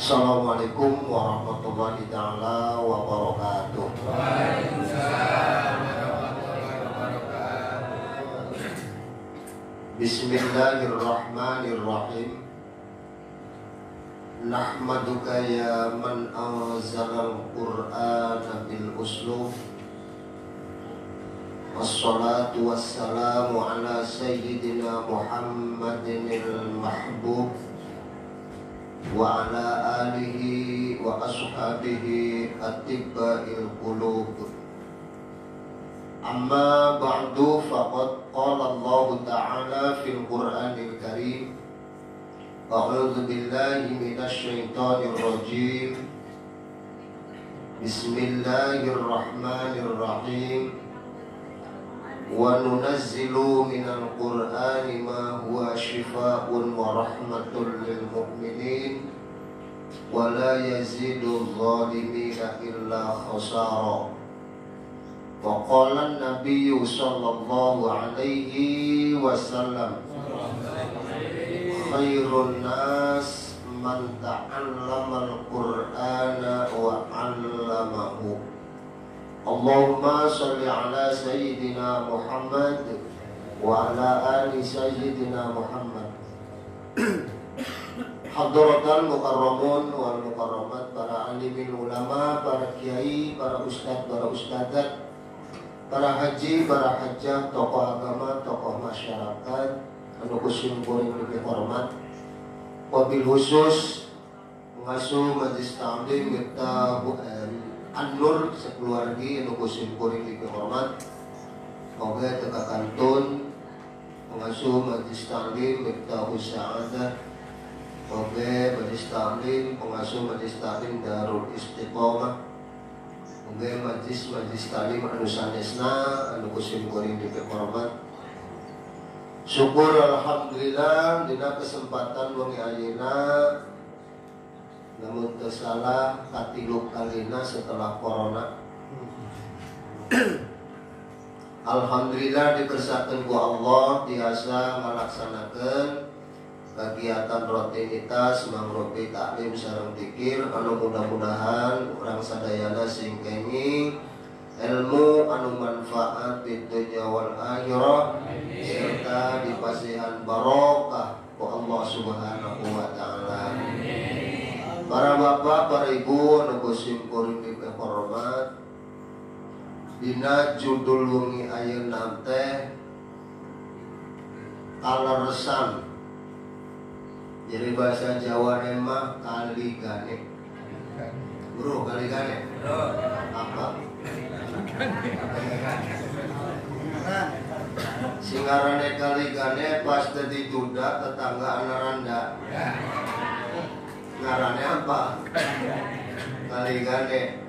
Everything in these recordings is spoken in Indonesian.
Assalamualaikum warahmatullahi ta'ala wabarakatuh. Bismillahirrahmanirrahim. Nahmaduka ya man anzalal qur'ana bil uslub. Wassalatu wassalamu ala sayyidina Muhammadinil mahbub wa ala alihi wa ashabihi atibba'il qulub. Amma ba'du, faqad qala Allah ta'ala fil Qur'anil Karim, a'udzu billahi minasy syaithanir rajim. Bismillahirrahmanirrahim. Wa nunazzilu minal Qur'ani ma huwa shifaa'un wa rahmatun lil mu'minin wa la yazidu adh-dhalimina illa khasara. Wa qala an-nabiyyu sallallahu alaihi wasallam, khairun nas man ta'allamal Qur'ana wa 'allamahu. Allahumma salli ala Sayyidina Muhammad wa ala ali Sayyidina Muhammad. Hadratal mukarramun wal mukarramat, para alimin ulama, para kiai, para ustadz, para ustadzat, para haji, para hajjah, tokoh agama, tokoh masyarakat, anu kusim kuring dihormat. Wabil khusus mengasuh majlis ta'lim kita An-Nur sekeluargi anu kusim kuring dihormat. Oge teka kantun mengasuh majlis ta'lim kita Sa'adah. Oge majlis ta'lim mengasuh majlis ta'lim Darul Istiqomah. Oge majlis ta'lim anu sanesna anu kusim kuring dihormat. Syukur alhamdulillah dina kesempatan wengi ayeuna, namun tersalah katilu kalina setelah corona. Alhamdulillah dikersakeun ku Allah tiasa ngalaksanakeun kegiatan rutinitas mangrupi taklim sareng zikir anu mudah-mudahan urang sadayana sing kenging ilmu anu manfaat di dunya wal akhirah serta dipasihan barokah ku Allah Subhanahu wa taala. Para bapak, para ibu anu kusim kuring dihormat, dina judul wengi ayeuna teh kaleresan. Jadi bahasa Jawa mah kaligane. Bro, kaligane. Apa? Singarane kaligane pas dadi duda tetangga anaranda. Ngarannya apa? Kaligane.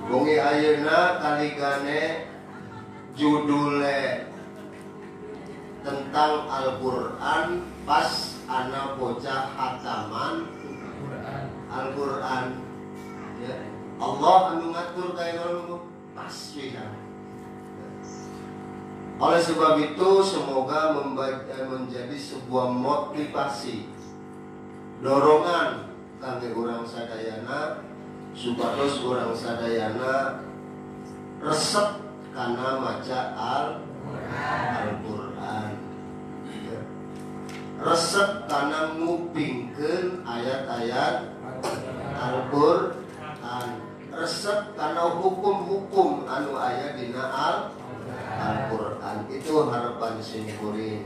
Wengi ayeuna kaligane judule tentang Al-Qur'an pas ana bocah hataman Al-Qur'an. Ya. Allah anu ngatur kaya ngono pas pisan. Oleh sebab itu semoga menjadi sebuah motivasi, dorongan kangge urang sadayana supados urang sadayana resep karena maca Al-Quran, resep karena ngupingkeun ayat-ayat Al-Quran, resep karena hukum-hukum anu aya dina Al-Quran. Itu harapan simkuring.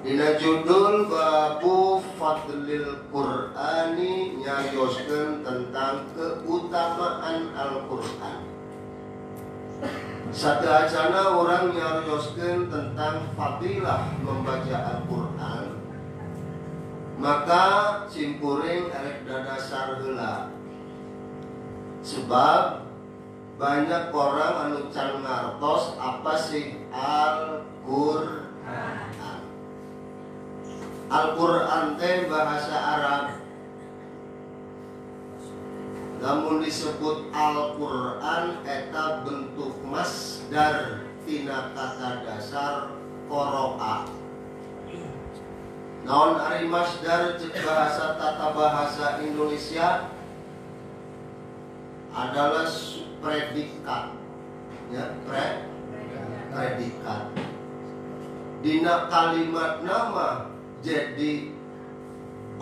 Dina judul babu fadlil Qur'ani nyayoskeun tentang keutamaan Al-Quran. Sateacana orang nyarioskeun tentang fadilah membaca Al-Quran, maka simkuring erek dadasar heula. Sebab banyak orang anu can ngartos apa sih Al-Quran. Al-Quran teh bahasa Arab. Namun disebut Al-Quran eta bentuk masdar tina kata dasar qoro'a. Naon ari masdar cek bahasa tata bahasa Indonesia adalah predikat, ya, predikat. Dina kalimat nama jadi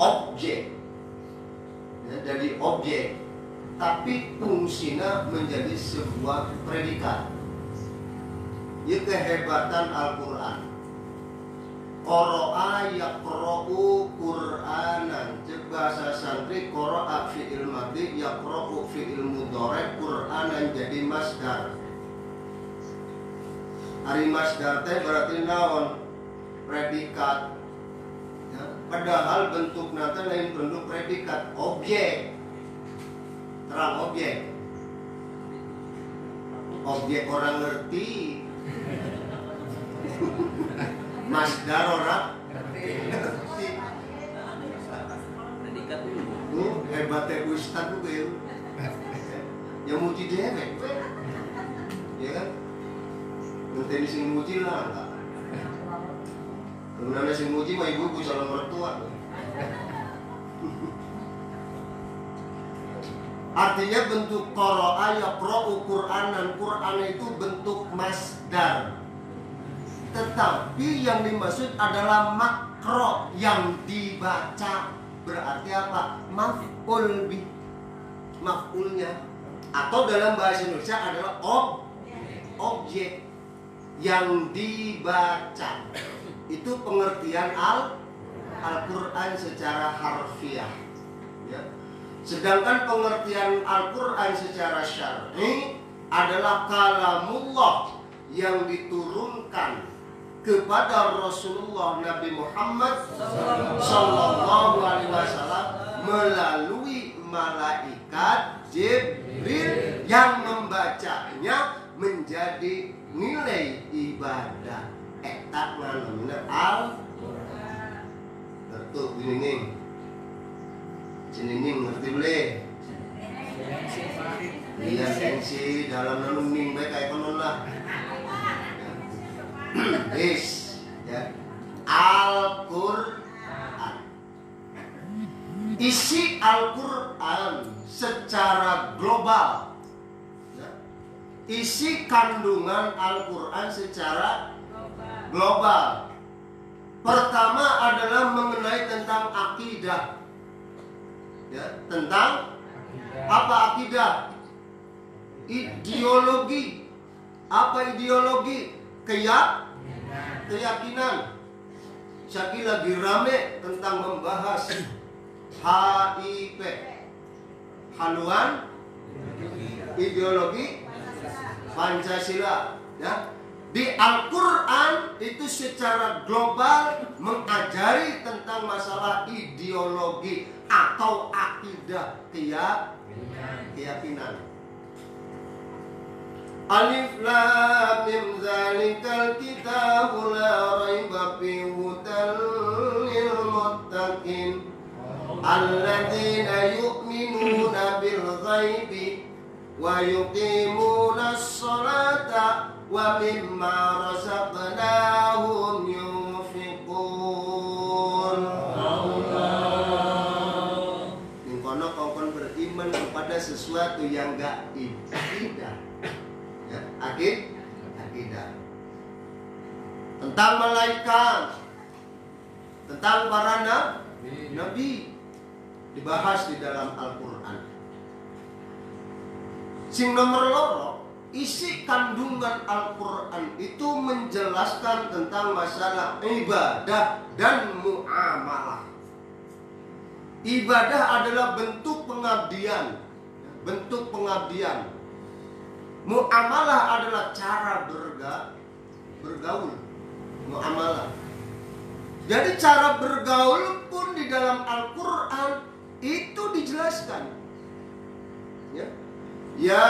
objek, ya, jadi objek, tapi fungsinya menjadi sebuah predikat. Ieu kehebatan Al-Quran. Qoro'a yaqra'u Qur'anan. Cek bahasa santri qoro'a fi'il madhi, yaqra'u fi'il mudhari', Qur'anan jadi masdar. Ari masdar teh berarti naon? Predikat. Ya, padahal bentuk nata lain bentuk predikat, objek. Terang objek. Objek orang ngerti. Masdar orang ngerti. Hebatnya Ustaz juga ya. Yang muji dewek, ya kan? Nanti sing muji lah enggak. Kemudian sing muji mah ibu calon mertua. Artinya bentuk qoro'a yaqra'u Qur'anan. Qur'an itu bentuk masdar. Tetapi yang dimaksud adalah makro, yang dibaca. Berarti apa? Maf'ul bi, maf'ulnya. Atau dalam bahasa Indonesia adalah objek yang dibaca. Itu pengertian Al-Quran secara harfiah, ya. Sedangkan pengertian Al-Quran secara syar'i adalah kalamullah yang diturunkan kepada Rasulullah Nabi Muhammad Sallallahu Alaihi Wasallam melalui malaikat Jibril yang membacanya menjadi nilai ibadah. Eta namanya Al-Quran. Ngerti gini Cinining ngerti boleh? Iya sensi dalam nenung baik kayak konon lah. Yes, ya. Al-Quran. Isi Al-Quran secara global, ya. Isi kandungan Al-Quran secara global. Pertama adalah mengenai tentang akidah, ya, tentang apa akidah? Ideologi. Apa ideologi? Keyakinan. Syaki lagi rame tentang membahas HIP, haluan ideologi Pancasila, ya. Di Al-Quran itu secara global mengajari tentang masalah ideologi atau akidah, keyakinan. Alif lam mim zalikal kitabu la raiba fihi hudal lil muttaqin alladzina yu'minuna bil ghaibi wa yuqimuna as-salata wa mimma razaqnahum yunfiqun. Ning kono kongkon beriman kepada sesuatu yang gaib. Tidak. Ya, akidah. Tentang malaikat, tentang para nabi dibahas di dalam Al-Quran. Sing nomor loro, isi kandungan Al-Quran itu menjelaskan tentang masalah ibadah dan muamalah. Ibadah adalah bentuk pengabdian. Muamalah adalah cara bergaul. Muamalah. Jadi cara bergaul pun di dalam Al-Quran itu dijelaskan. Ya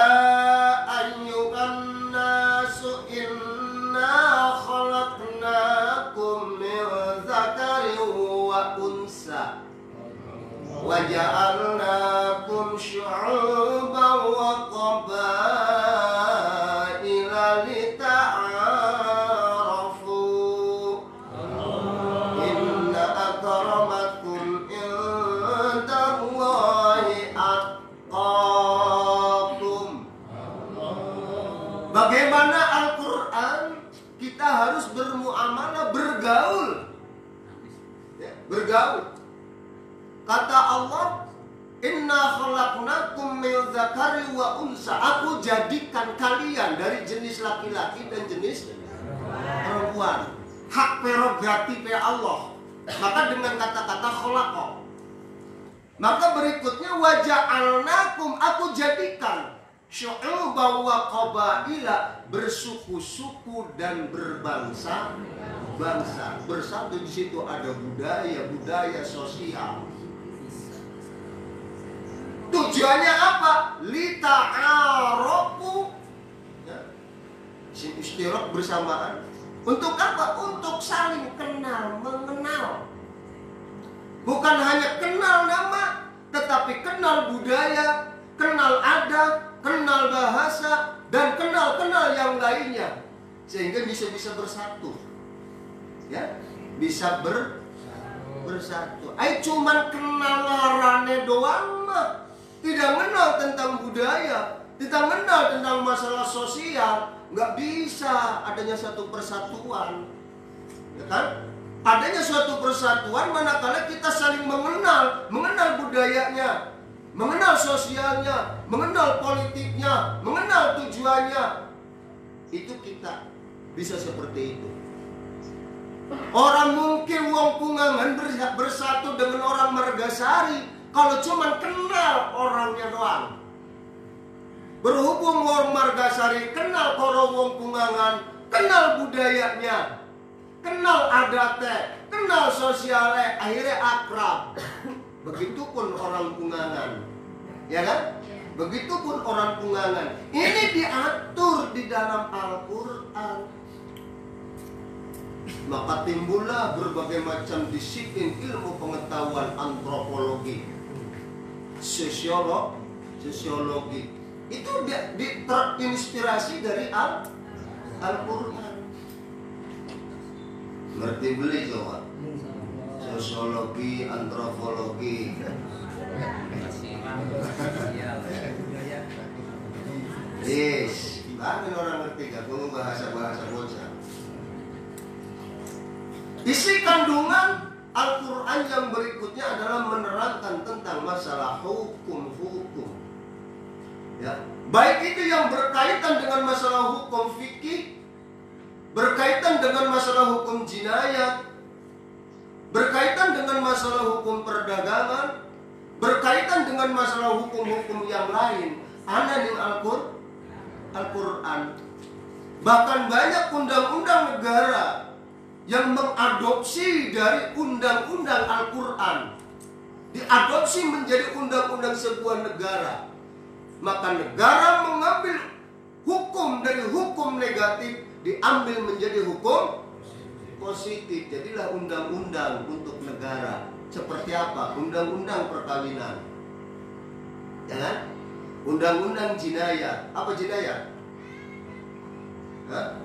ayyuhan nasu inna khalaqnakum min dzakarin wa unsa wa ja'alnakum syu'uban wa qabaila lita'arafu inna akramakum indallahi atqakum. Bagaimana Al-Quran kita harus bermuamalah, bergaul. Kata Allah, inna khalaqnakum min dzakari wa unsa. Aku jadikan kalian dari jenis laki-laki dan jenis perempuan. Hak prerogatif Allah. Maka dengan kata-kata khalaqa. Maka berikutnya wa ja'alnakum, aku jadikan syu'uban wa qabaila, bersuku-suku dan berbangsa. Bersatu di situ ada budaya sosial. Tujuannya apa? Lita'arafu. Istirak bersamaan. Untuk apa? Untuk saling mengenal. Bukan hanya kenal nama, tetapi kenal budaya, kenal adat, kenal bahasa, dan kenal yang lainnya. Sehingga bisa bersatu. Ya, bisa bersatu. Cuman kenal ngarane doang mah. Tidak mengenal tentang budaya, tidak mengenal tentang masalah sosial, nggak bisa adanya satu persatuan, ya kan? Adanya suatu persatuan manakala kita saling mengenal budayanya, mengenal sosialnya, mengenal politiknya, mengenal tujuannya. Itu kita bisa seperti itu. Orang mungkin wong Pungangan bersatu dengan orang Margasari kalau cuma kenal orangnya doang. Berhubung wong Margasari kenal karo wong Pungangan, kenal budayanya, kenal adatnya, kenal sosialnya, akhirnya akrab. Begitupun orang Pungangan, ya kan? Begitupun orang Pungangan. Ini diatur di dalam Al-Quran. Maka timbullah berbagai macam disiplin ilmu pengetahuan antropologi, sosiologi. Itu terinspirasi dari Al-Quran. Ngerti beli coba? Sosiologi, antropologi. Yes, banyak orang ngerti gak? Kalau bahasa-bahasa bocah. Isi kandungan Al-Quran yang berikutnya adalah menerangkan tentang masalah hukum. Ya. Baik itu yang berkaitan dengan masalah hukum fikih, berkaitan dengan masalah hukum jinayah, berkaitan dengan masalah hukum perdagangan, berkaitan dengan masalah hukum-hukum yang lain. Ada di Al-Quran. Bahkan banyak undang-undang negara yang mengadopsi dari undang-undang Al-Quran, diadopsi menjadi undang-undang sebuah negara. Maka negara mengambil hukum dari hukum negatif, diambil menjadi hukum positif. Jadilah undang-undang untuk negara. Seperti apa? Undang-undang perkawinan, ya kan? Undang-undang jinayah. Apa jinayah? Hah?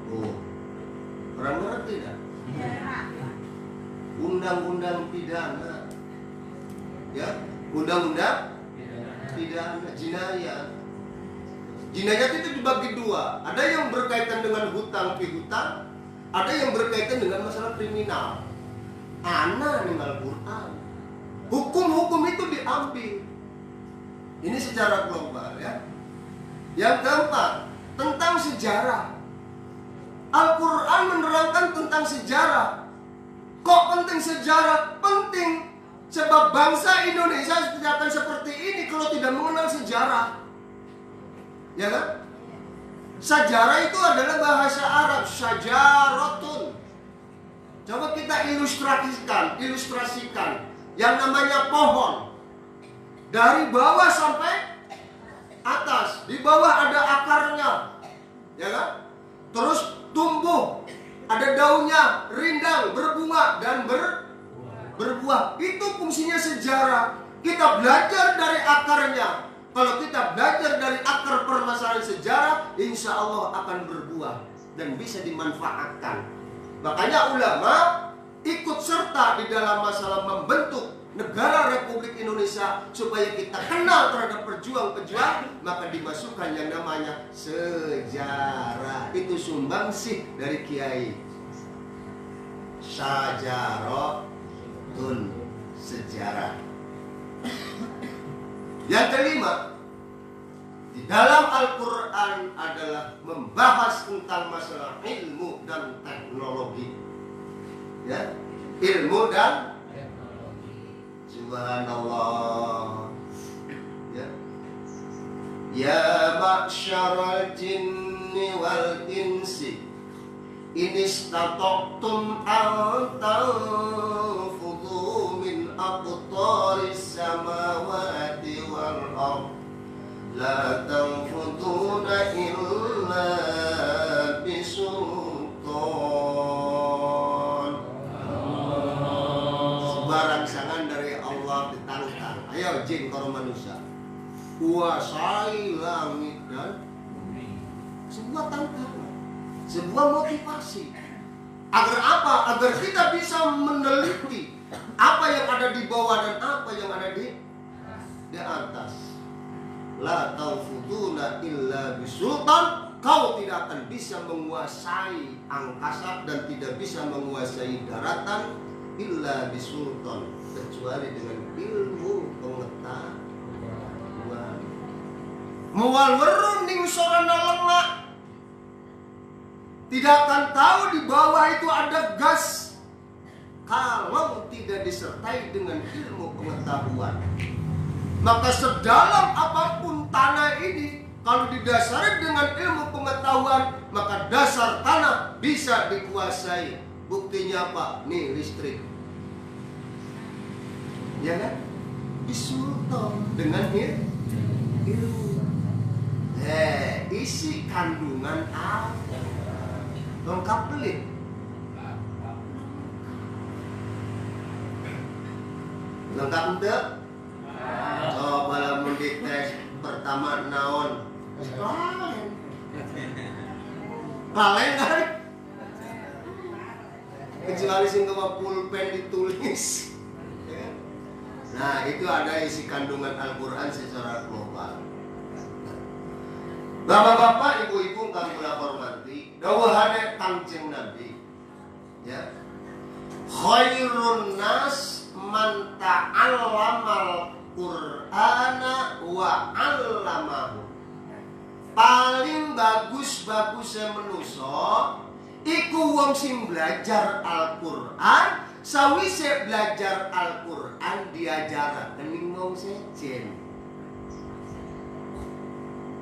Oh, orang ngerti tidak? Undang-undang pidana, ya, undang-undang pidana jinayat. Jinayat itu dibagi dua. Ada yang berkaitan dengan hutang piutang, ada yang berkaitan dengan masalah kriminal. Ana ning Al-Quran. Hukum-hukum itu diambil. Ini secara global, ya. Yang keempat, tentang sejarah. Al-Quran menerangkan tentang sejarah. Kok penting sejarah? Penting. Sebab bangsa Indonesia tidak akan seperti ini kalau tidak mengenal sejarah. Ya kan? Sejarah itu adalah bahasa Arab, syajaratun. Coba kita ilustrasikan yang namanya pohon. Dari bawah sampai atas, di bawah ada akarnya. Ya kan? Terus tumbuh, ada daunnya, rindang, berbunga dan berbuah. Itu fungsinya sejarah. Kita belajar dari akarnya. Kalau kita belajar dari akar permasalahan sejarah, insya Allah akan berbuah dan bisa dimanfaatkan. Makanya ulama ikut serta di dalam masalah membentuk negara Republik Indonesia supaya kita kenal terhadap pejuang-pejuang, maka dimasukkan yang namanya sejarah. Itu sumbangsih dari Kiai. Syajaratun, sejarah. Yang kelima, di dalam Al-Quran adalah membahas tentang masalah ilmu dan teknologi. Ya, ilmu dan teknologi. Subhanallah. Ya. Ya ma'syaral jinni wal insi in istata'tum an tanfudhu min aqtaris samawati wal ardh la tanfuduna illa bisultan. Sebarang sangan dari Allah ditantang. Ayo jin karo manusia, kuasai langit dan bumi. Sebuah tantangan, sebuah motivasi. Agar apa? Agar kita bisa meneliti apa yang ada di bawah dan apa yang ada di atas. La tanfuduna illa bisultan. Kau tidak akan bisa menguasai angkasa dan tidak bisa menguasai daratan illa bisultan, kecuali dengan ilmu pengetahuan. Mual weruning sorana lengak, tidak akan tahu di bawah itu ada gas kalau tidak disertai dengan ilmu pengetahuan. Maka sedalam apapun tanah ini, kalau didasari dengan ilmu pengetahuan, maka dasar tanah bisa dikuasai. Buktinya apa? Nih listrik. Ya kan? Disultan dengan ilmu. Isi kandungan apa? Lengkap pelit. Lengkap enggak? Coba lamun dites pertama naon? Kalian kan? Kecuali sing sama pulpen ditulis. Nah, itu ada isi kandungan Al-Quran secara global. Bapak-bapak, ibu-ibu kang kula hormati, dawuhane Kangjeng Nabi. Ya. Khairun nas man ta'allamal Qur'ana wa 'allamahu. Paling bagus-bagusnya manusia iku wong sing belajar Al-Qur'an, sawise belajar Al-Qur'an diajaraken ning wong sejen.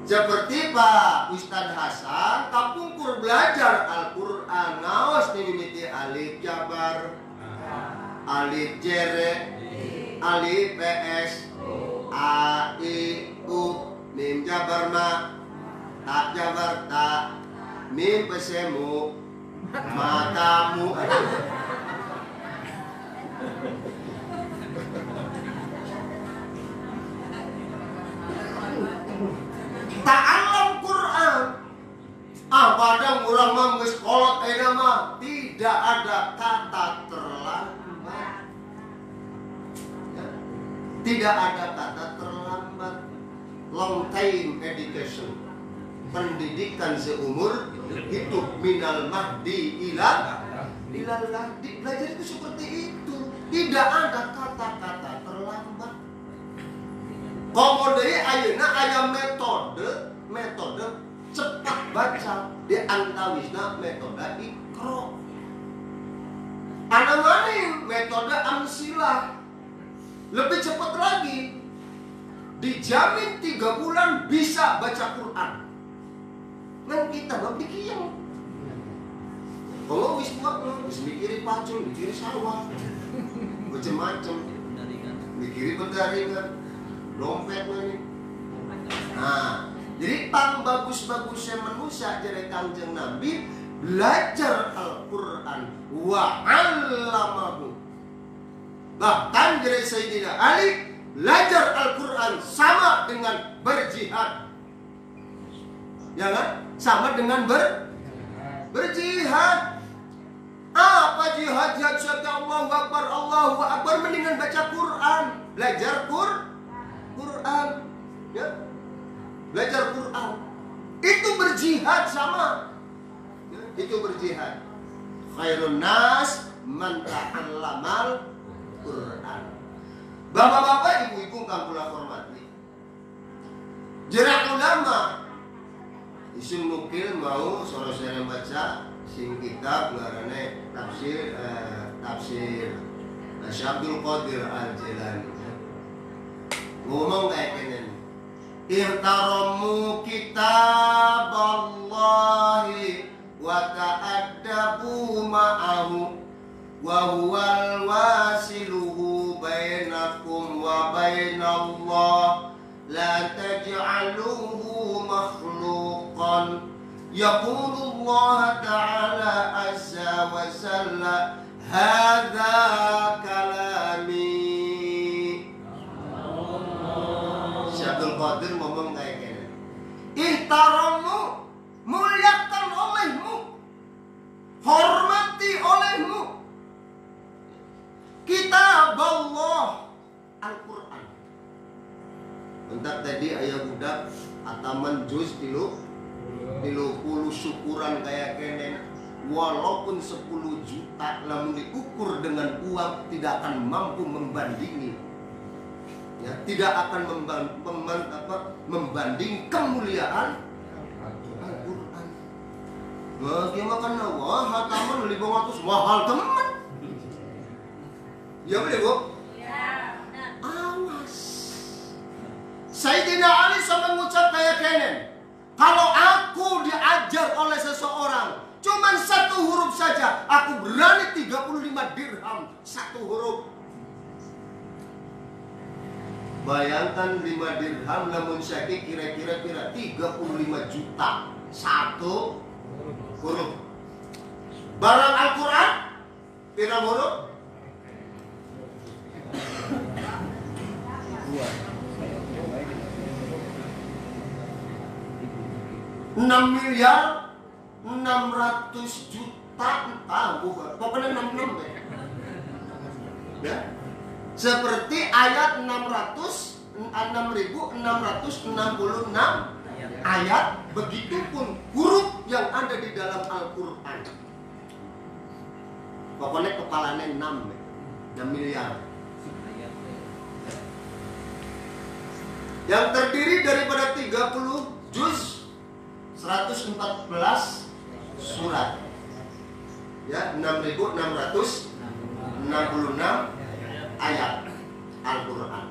Seperti Pak Ustadz Hasan kapungkur belajar Al-Qur'an, ngaos mimiti alif jabar, alif jere, alif ps, a i u, mim jabar ma, tak jabar tak, mim pesemu, matamu. Ta'allam Quran. Tidak ada kata terlambat. Long time education, pendidikan seumur hidup, minal mahdi ilal lahdi. Belajar itu seperti itu. Tidak ada kata-kata terlambat. Komodai ayeuna aya metode cepat baca di antawisna metode ikro. Ana maning metode amsilah lebih cepat lagi. Dijamin 3 bulan bisa baca Quran. Ngan kita mah bikin. Kalau wis mikirin pacul, mikirin sawah, macam-macam, mikirin pendaringan, dompet nih. Nah, jadi pang bagus-bagusnya manusia jadi Kanjeng Nabi belajar Al-Quran wa 'allamahu. Bahkan dari Sayyidina Ali belajar Al-Quran sama dengan berjihad. Ya kan? Sama dengan berjihad. Apa jihad? Jihad syaitan, Allahu Akbar, mendingan baca Quran. Belajar Quran. Ya? Belajar Quran. Itu berjihad sama. Ya? Itu berjihad. Khairun nas man ta'allamal Quran. Bapak-bapak, ibu-ibu kang kula hormati. Jerak ulama isim nukil mau sore-sore baca sing kitab ngaranne tafsir Syabdul Qadir Al-Jilani. Ngomong kayak gini. Ihtaramu kitab Allahi wa ta'addabu ma'ahu wa huwal wasiluhu bainakum wa bainallah la taj'aluhu makhluqan. Yaqulullah ta'ala azza wa jalla hadza kalami. Syabdul Qadir ngomong kayak gini. Ihtaramu, muliakan olehmu, hormati olehmu kitab Allah Al-Quran. Bentar tadi ayah budak ataman juz tilu syukuran kayak kenen. Walaupun 10 juta namun diukur dengan uang tidak akan mampu membandingi. Ya, tidak akan membanding kemuliaan Al-Quran. Bagaimana wah hataman 500 mahal teman. Ya boleh bu? Ya. Awas. Sayyidina Ali sampai mengucap kayak kenen. Kalau aku diajar oleh seseorang cuman 1 huruf saja, aku berani 35 dirham 1 huruf. Bayangkan 5 dirham namun syakir kira-kira 35 juta 1 huruf. Barang Al-Quran berapa huruf? 6 miliar 600 juta. Bukan. Pokoknya 66 ya. Seperti ayat 6.666 ayat, begitupun huruf yang ada di dalam Al-Quran. Pokoknya kepalanya 6 miliar. Yang terdiri daripada 30 juz, 114 surat. Ya, 6.666 ayat Al-Quran.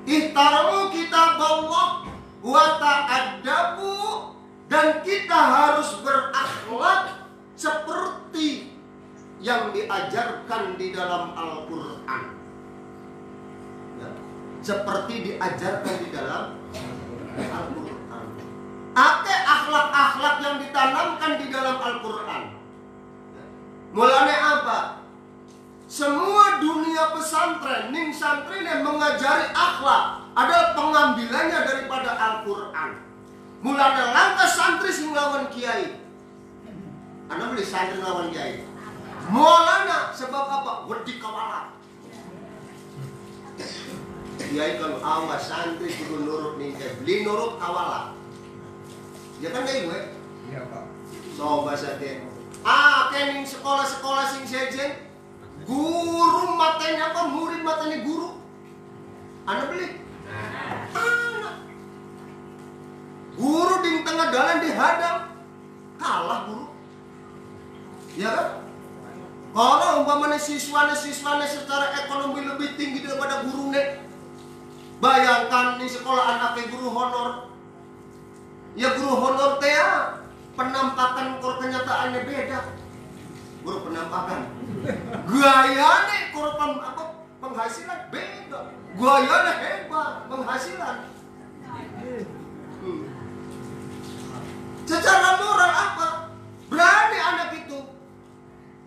Ihtaramu kitab Allah wa ta'addabu, dan kita harus berakhlak seperti yang diajarkan di dalam Al-Quran. Ya, seperti diajarkan di dalam Al-Quran. Apa akhlak-akhlak yang ditanamkan di dalam Al-Quran? Mulanya apa? Semua dunia pesantren, ning santri yang mengajari akhlak adalah pengambilannya daripada Al-Quran. Mulanya langkah santri sing lawan kiai. Anda beli santri lawan kiai. Mulanya sebab apa? Wedi kawala. kiai kalau awas santri kudu nurut nih, beli nurut kawalah. Ya kan kayak gue? Iya Pak. Coba saja. Kening sekolah-sekolah sing sejen, guru matanya apa, murid matanya guru. Anak beli. Anak. Guru di tengah jalan dihadang, kalah guru. Ya kan? Kalau umpamanya siswanya secara ekonomi lebih tinggi daripada gurunya, bayangkan nih sekolah anaknya guru honor. Ya guru honor teh penampakan kenyataannya beda. Guru penampakan. Gayanya penghasilan beda. Gayanya hebat penghasilan. Secara moral apa? Berani anak itu.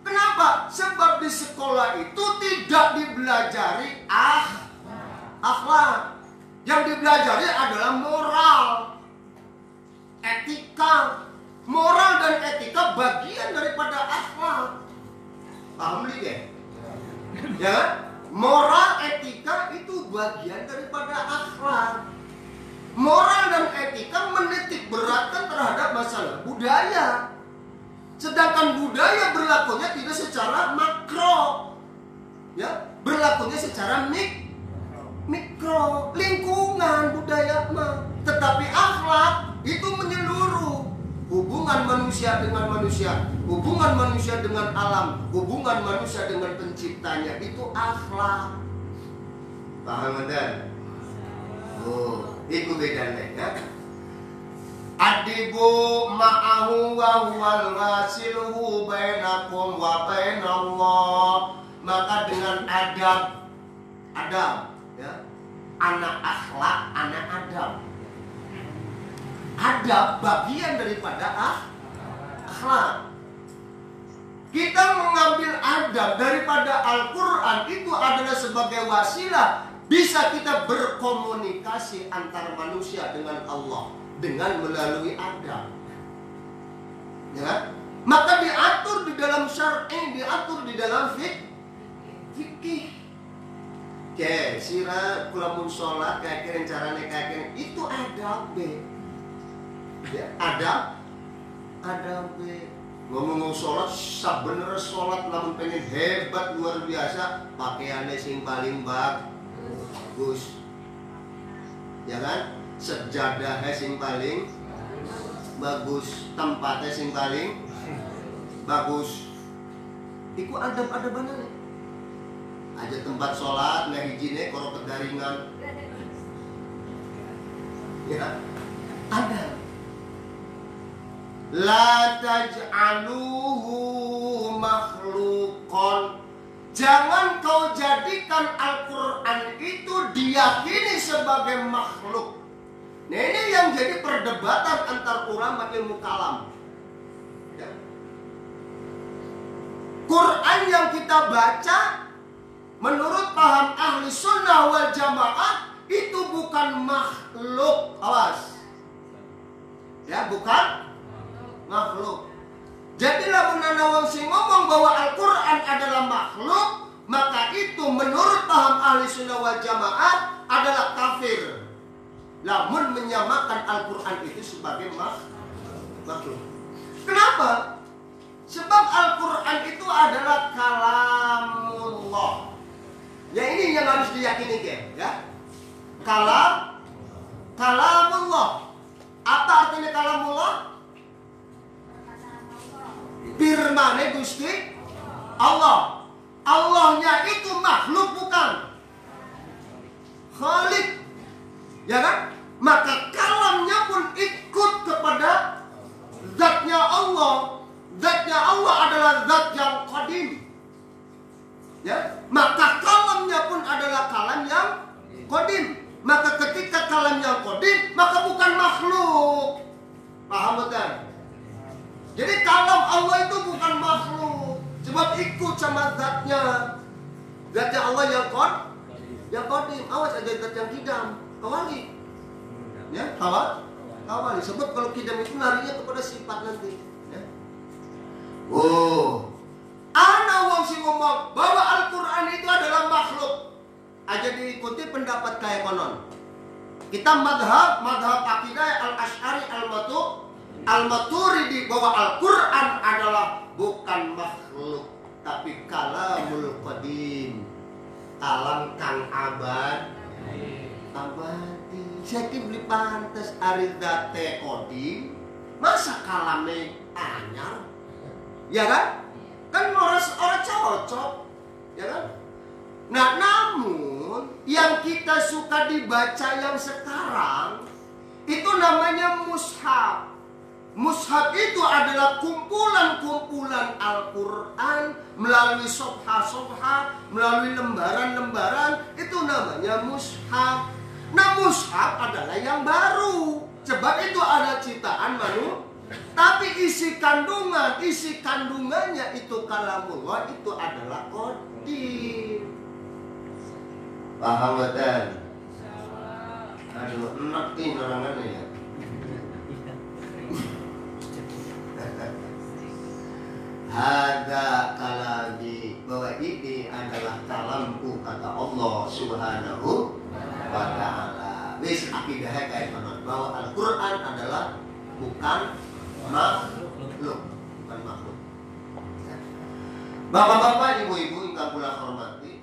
Kenapa? Sebab di sekolah itu tidak dibelajari akhlak. Yang dibelajari adalah moral, etika. Moral dan etika bagian daripada akhlak. Paham ya? Ya, moral etika itu bagian daripada akhlak. Moral dan etika menitik beratkan terhadap masalah budaya. Sedangkan budaya berlakunya tidak secara makro, ya, berlakunya secara mikro, lingkungan budaya mah. Tetapi akhlak itu menyeluruh. Hubungan manusia dengan manusia, hubungan manusia dengan alam, hubungan manusia dengan penciptanya, itu akhlak. Paham kan? Oh, itu bedanya ya. Adibu ma'ahu wa huwal wasiluhu bainakum wa bainallah. Maka dengan adab ya, anak akhlak, anak adab. Adab bagian daripada akhlak. Kita mengambil adab daripada Al-Quran itu adalah sebagai wasilah bisa kita berkomunikasi antar manusia dengan Allah dengan melalui adab. Ya, maka diatur di dalam syar'i, diatur di dalam fikih. Oke, sira kulamun sholat kayak kira carane kayak kira itu adab be. Ya, adab be. Ngomong sholat, sabener sholat namun pengen hebat luar biasa, pakaiannya sing paling bagus, ya kan? Sejadah sing paling bagus, tempatnya sing paling bagus. Iku adab-adaban aja tempat sholat nah hijine koro kedaringan. Ya, ada. La taj'aluhu makhluqan. Jangan kau jadikan Al-Quran itu diyakini sebagai makhluk. Nah, ini yang jadi perdebatan antar ulama ilmu kalam. Ya. Quran yang kita baca menurut paham ahli sunnah wal jamaah itu bukan makhluk. Awas. Ya, bukan makhluk. Jadilah menana wong sing ngomong bahwa Al-Quran adalah makhluk, maka itu menurut paham ahli sunnah wal jamaah adalah kafir. Namun menyamakan Al-Quran itu sebagai makhluk. Kenapa? Sebab Al-Quran itu adalah kalamullah. Ya ini yang harus diyakini ya. Kalamullah. Apa artinya kalamullah? Firman Gusti Allah. Allahnya itu makhluk bukan Khalik. Ya kan? Maka kalamnya pun ikut kepada zatnya Allah. Zatnya Allah adalah zat yang qadim. Ya, maka kalamnya pun adalah kalam yang qadim. Maka ketika kalam yang qadim, maka bukan makhluk. Paham betul? Jadi kalam Allah itu bukan makhluk, sebab ikut sama zatnya. Zatnya Allah yang qadim. Awas ada zat yang kidam. Awali, ya, awali. Sebab kalau kidam itu larinya kepada sifat nanti. Ya. Oh, ana wong sing ngomong bahwa Al-Quran itu adalah makhluk. aja diikuti pendapat kayak konon. Kita madhab akidah al-Asy'ari al-Maturidi bahwa Al-Quran adalah bukan makhluk, tapi kalamul qadim, kalam kang abadi. Saya beli pantes arida teh qadim, masa kalame anyar? Ya kan? Kan orang cocok, ya kan? Nah, namun yang kita suka dibaca yang sekarang itu namanya mushaf. Mushaf itu adalah kumpulan-kumpulan Al-Quran melalui sofha-sofha, melalui lembaran-lembaran, itu namanya mushaf. Nah, mushaf adalah yang baru, sebab itu ada ciptaan manusia. Tapi isi kandungannya itu kalamullah, itu adalah qadim. Paham betul? Aduh, enak nih orangannya ya. Hada kalami, bahwa ini adalah kalamku, kata Allah Subhanahu wa ta'ala. Wis akidahnya kayak mana? Bahwa Al-Quran adalah bukan makhluk. Bapak-bapak, ibu-ibu yang kula hormati,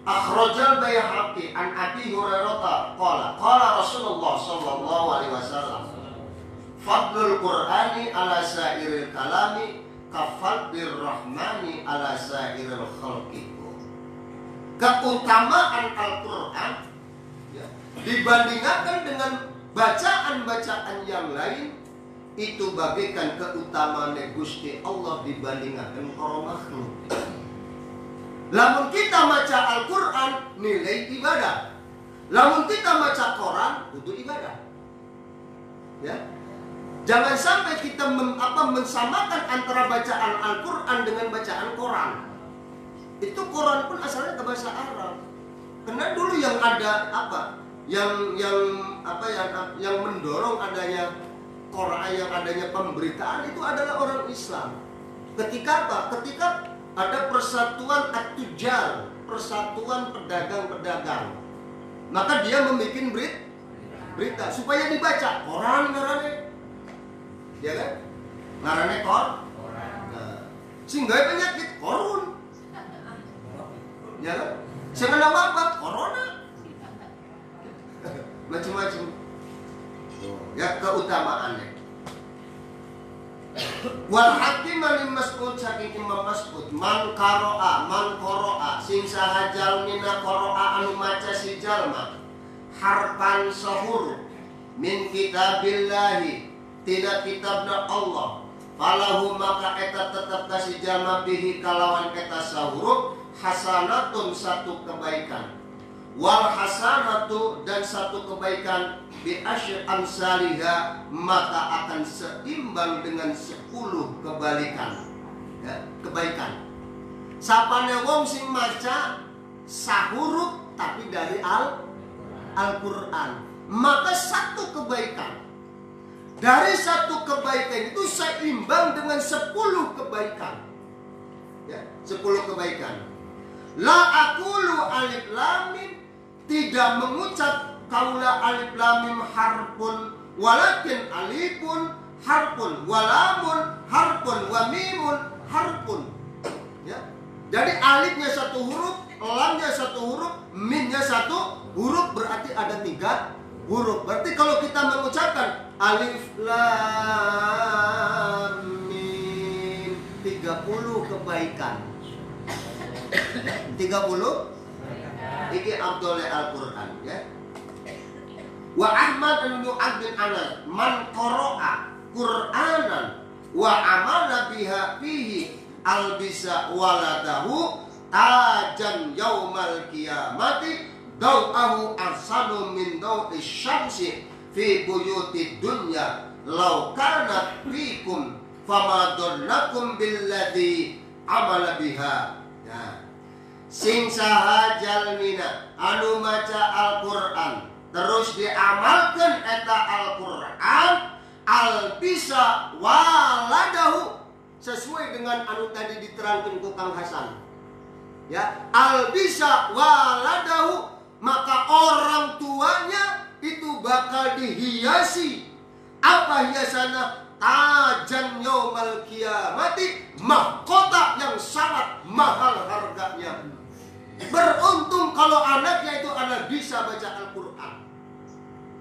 akhrajal Baihaqi an Abi Hurairah qala Rasulullah sallallahu alaihi wasallam, fadlul Qur'ani ala sairil kalami kafadlir rahmani ala sairil khalqi. Keutamaan Al-Quran dibandingkan dengan bacaan-bacaan yang lain itu bagaikan keutamaan Gusti Allah dibandingkan para makhluk. Lamun kita baca Al-Quran nilai ibadah, lamun kita baca Quran untuk ibadah. Ya, jangan sampai kita mensamakan antara bacaan Al-Quran dengan bacaan Quran. Itu Quran pun asalnya ke bahasa Arab. Karena dulu yang ada yang mendorong adanya Quran, yang adanya pemberitaan itu adalah orang Islam. Ketika ada persatuan at-tujar, persatuan pedagang-pedagang, maka dia membuat berita supaya dibaca. Quran ngarane, ya kan? Ngarane Quran. Nah, sehingga penyakit korun, ya kan? Sengaja wabah corona, macam-macam. Ya, keutamaannya. Wal hakim Imam Mas'ud saking Imam Mas'ud, man qara'a sing sahajal mina qara'a anu maca si jalma harfan sahur min kitabillahi tina kitabna Allah, falahu maka eta tetep kasih jalma bihi kalawan eta sahuruf hasanatun satu kebaikan, wal hasanatu dan satu kebaikan bi asyr amsalihha maka akan seimbang dengan 10 kebalikan, ya, kebaikan. Sapane wong sing maca sahuruf tapi dari Al-Quran, maka satu kebaikan dari satu kebaikan itu seimbang dengan 10 kebaikan, ya, 10 kebaikan. La aqulu alif lam mim, tidak mengucap kaula alif lam mim harfun, walakin alifun harfun, walamun harfun, wa mimun harfun. Ya. Jadi alifnya satu huruf, lamnya satu huruf, mimnya satu huruf, berarti ada 3 huruf. Berarti kalau kita mengucapkan alif lam mim 30 kebaikan. 30 iki Abdullah Al-Quran, ya. Wa Ahmad bin Abdul Anas man qara'a Qur'anan wa amala biha fihi albisa waladahu tajan yaumal qiyamati daw'ahu arsanu min daw'i syamsi fi buyuti dunya law kanat fikum famadunnakum billadhi amala biha. Ya. Sing saha jalmina anu maca Al-Quran terus diamalkan eta Al-Quran albisa waladahu sesuai dengan anu tadi diterangkan ku Kang Hasan, ya, albisa waladahu maka orang tuanya itu bakal dihiasi. Apa hiasannya? Tajan yaumal kiamati, mahkota yang sangat mahal harganya. Beruntung kalau anaknya itu anak bisa baca Al-Quran.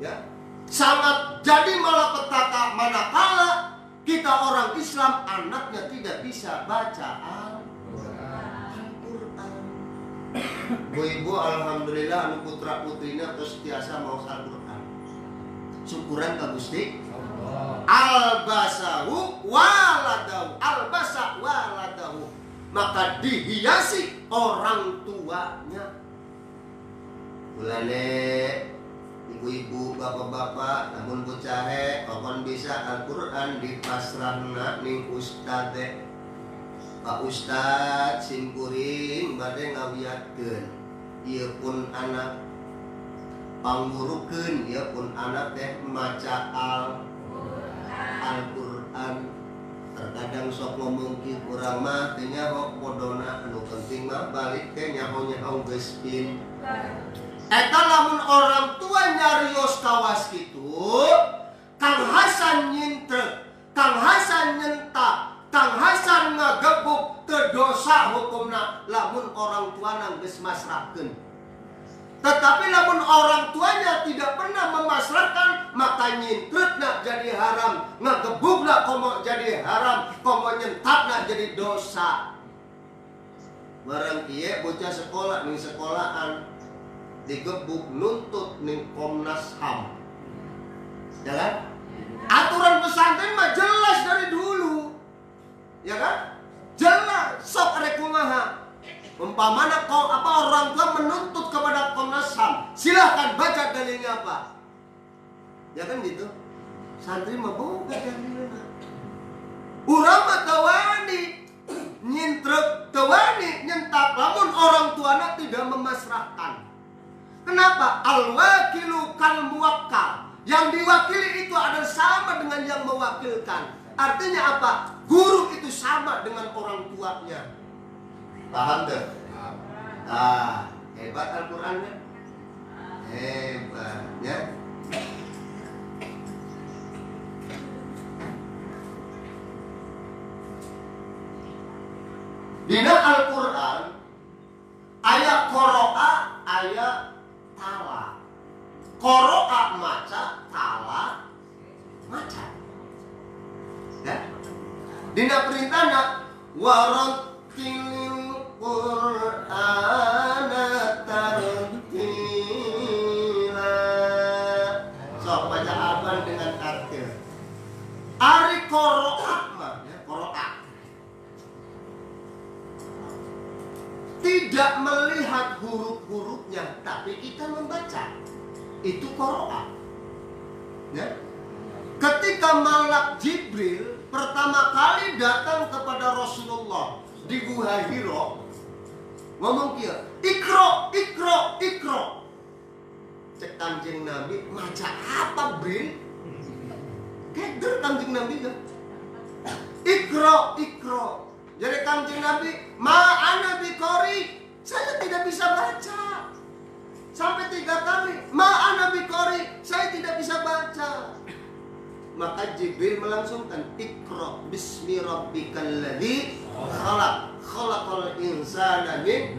Ya, sangat jadi malapetaka manakala kita orang Islam anaknya tidak bisa baca Al-Quran. Bu-ibu alhamdulillah anu putra putrinya terus biasa mau Al-Quran. Syukuran ka Gusti. Albasahu waladahu, albasa waladahu, maka dihiasi orang tuanya. Mulane ibu-ibu, bapak-bapak, namun bocahe kokon bisa Al-Quran dipasrahna ning ustadz. Pak Ustadz simkuring bade ngawiatkeun, ieu pun anak panggurukeun, ieu pun anak teh maca Al-Quran. Terkadang sok ngomong ki urang mah teh nyaho podona, anu penting mah balik teh nyaho-nyaho geus pin. Eta lamun orang tua nyarios kawas kitu, Kang Hasan nyintrek, Kang Hasan nyentak, Kang Hasan ngagebuk teu dosa hukumna lamun orang tuana geus masrahkeun. Tetapi lamun orang tuanya tidak pernah memasrahkan, maka nyintretna jadi haram, ngagebukna komo jadi haram, komo nyentakna jadi dosa. Barang kieu bocah sekolah ning sekolahan digebuk nuntut ning Komnas HAM. Ya kan? Aturan pesantren mah jelas dari dulu. Ya kan? Jelas, sok arek kumaha. Umpamana orang tua menuntut kepada Komnas HAM, silahkan baca dalilnya apa. Ya kan gitu. Santri mah boga dalilna. Urang mah tawani nyintrek, tawani nyentak lamun orang tuana tidak memasrahkan. Kenapa? Al-wakilu kal muwakkal. Yang diwakili itu adalah sama dengan yang mewakilkan. Artinya apa? Guru itu sama dengan orang tuanya. Paham deh? Ah, hebat Al-Qurannya. Hebatnya. Dina Al-Quran ayat qoro'a, ayat tala. Qoro'a maca, tala maca. Ya? Dina perintahna warattilil Qur'ana tartila. Sok baca abang dengan tartil. Ari qoro'a mah ya, qoro'a. Tidak melihat huruf-hurufnya, tapi kita membaca. Itu qoro'a. Ya. Ketika malak Jibril pertama kali datang kepada Rasulullah di Gua Hiro, ngomong kia, ikro, ikro, ikro. Cek Kanjeng Nabi, maca apa Bril? Keder Kanjeng Nabi kan? Ikro, ikro. Jadi Kanjeng Nabi, ma'ana biqori, saya tidak bisa baca. Sampai 3 kali, ma'ana biqori, saya tidak bisa baca. Maka Jibril melangsungkan, ikro bismi rabbikal ladzi khalaq, khalaqal insana min.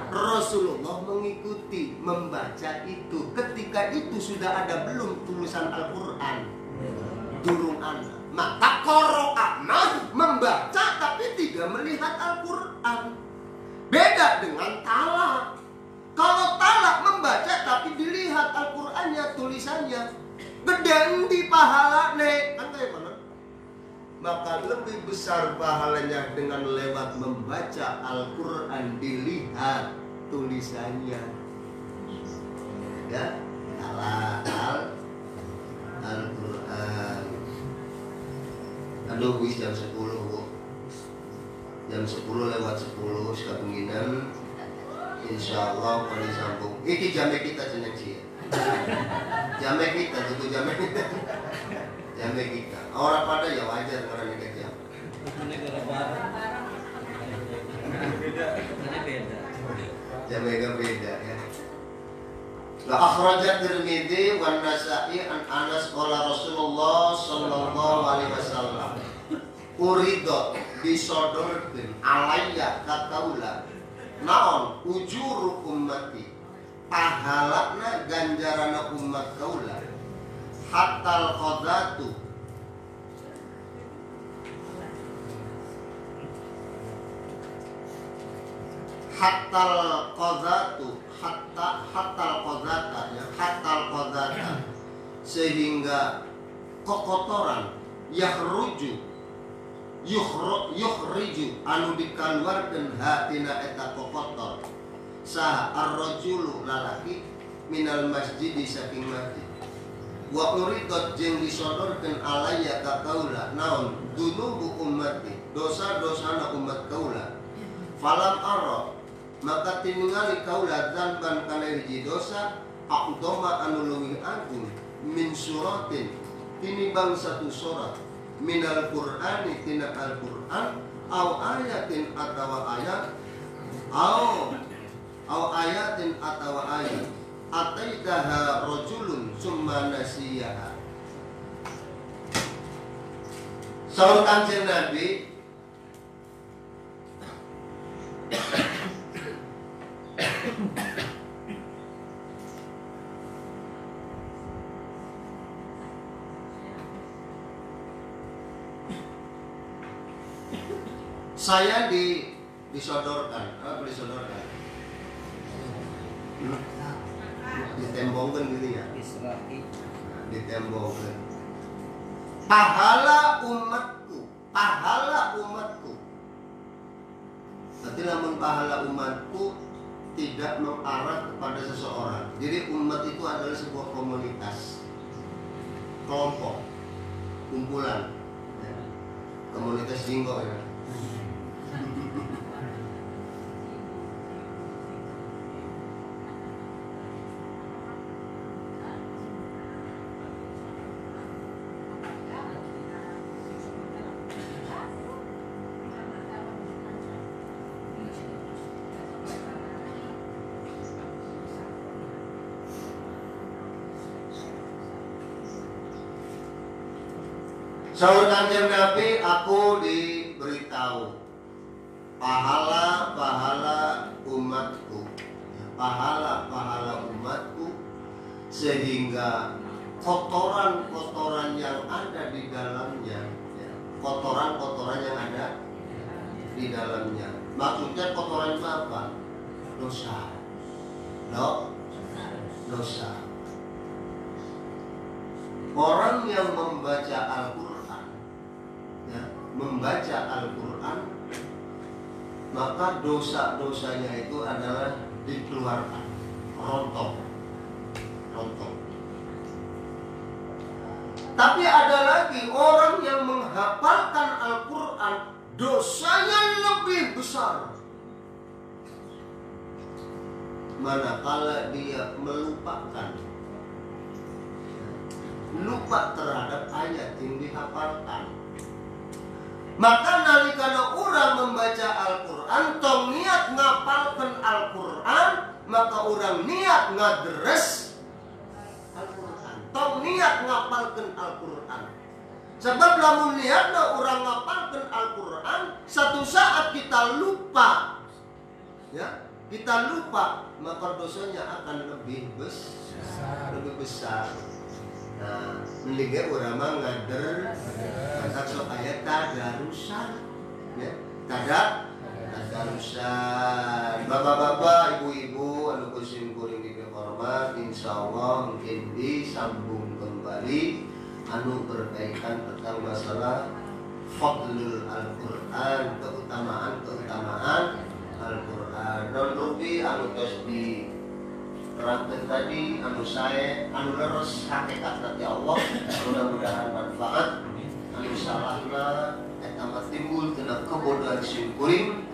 Rasulullah mengikuti membaca itu. Ketika itu sudah ada belum tulisan Al-Quran? Durung anak. Maka qoro'a membaca tapi tidak melihat Al-Quran. Beda dengan talak. Kalau talak membaca tapi dilihat Al-Qurannya, tulisannya, gedeng di pahala nih, kan kayak mana? Maka lebih besar pahalanya dengan lewat membaca Al-Quran, dilihat tulisannya. Ya, Al-Quran. Aduh, wis jam 10, Bu. Jam 10 lewat 10 sekepinginan. Insyaallah kalau disambung. Iki jame kita jeneng sih. Jame kita, tutup jame kita. Jame kita. Orang pada ya wajar karena nikah jam. Negara barat. Beda. Jame beda ya. La akhrajat Tirmidzi wan Nasa'i an Anas qala Rasulullah sallallahu alaihi wasallam urido disodorkeun alayya ka kaula naon ujuru ummati pahalana ganjarana umat kaula hatal qadatu hatal qadata sehingga kokotoran yukhriju anu dikeluarkeun hatina eta kokotor sah ar-rajulu lalaki minal masjid saking masjid wa uridot jeung disodorkeun alayya ka kaula naon dunubu ummati dosa-dosana umat kaula falam ara maka tingali kaula dzanban kana hiji dosa aqdama anu leuwih agung min suratin tinimbang satu surat minal qur'ani tina al-qur'an au ayatin atawa ayat au ayatin atawa ayat ataitaha rajulun summa nasiyaha. Saur Kanjeng Nabi saya disodorkan, apa disodorkan? Ditembongkan gitu ya? Ditembongkan. Pahala umatku. Berarti namun pahala umatku tidak mengarah kepada seseorang. Jadi umat itu adalah sebuah komunitas, kelompok, kumpulan, komunitas jinggo ya. Saur Kanjeng Nabi, aku diberitahu pahala umatku, pahala umatku, sehingga kotoran-kotoran yang ada di dalamnya, kotoran-kotoran yang ada di dalamnya. Maksudnya kotoran itu apa? Dosa. Dosa. Orang yang membaca Al-Quran, maka dosa-dosanya itu adalah dikeluarkan, rontok. Tapi ada lagi orang yang menghafalkan Al-Quran, dosanya lebih besar. Manakala dia lupa terhadap ayat yang dihafalkan. Maka nalikana urang membaca Al-Quran, tong niat ngapalkan Al-Quran, maka urang niat ngadres Al-Quran. Tong niat ngapalkan Al-Quran. Sebab lamun niatna urang ngapalkan Al-Quran, satu saat kita lupa, maka dosanya akan lebih besar. Nah, mendingan urang mah ngader, maka sok aya tadarusan, tadarusan. Bapak-bapak, ibu-ibu, anu kusim kuring dihormat, insyaallah mungkin disambung kembali anu berkaitan tentang masalah fadlul Al-Quran, keutamaan Al-Quran. Non rupi anu tos di terangkan tadi, anu leres hakikat nanti Allah, mudah-mudahan manfaat. Anu salahna eta mah timbul tina kebodohan simkuring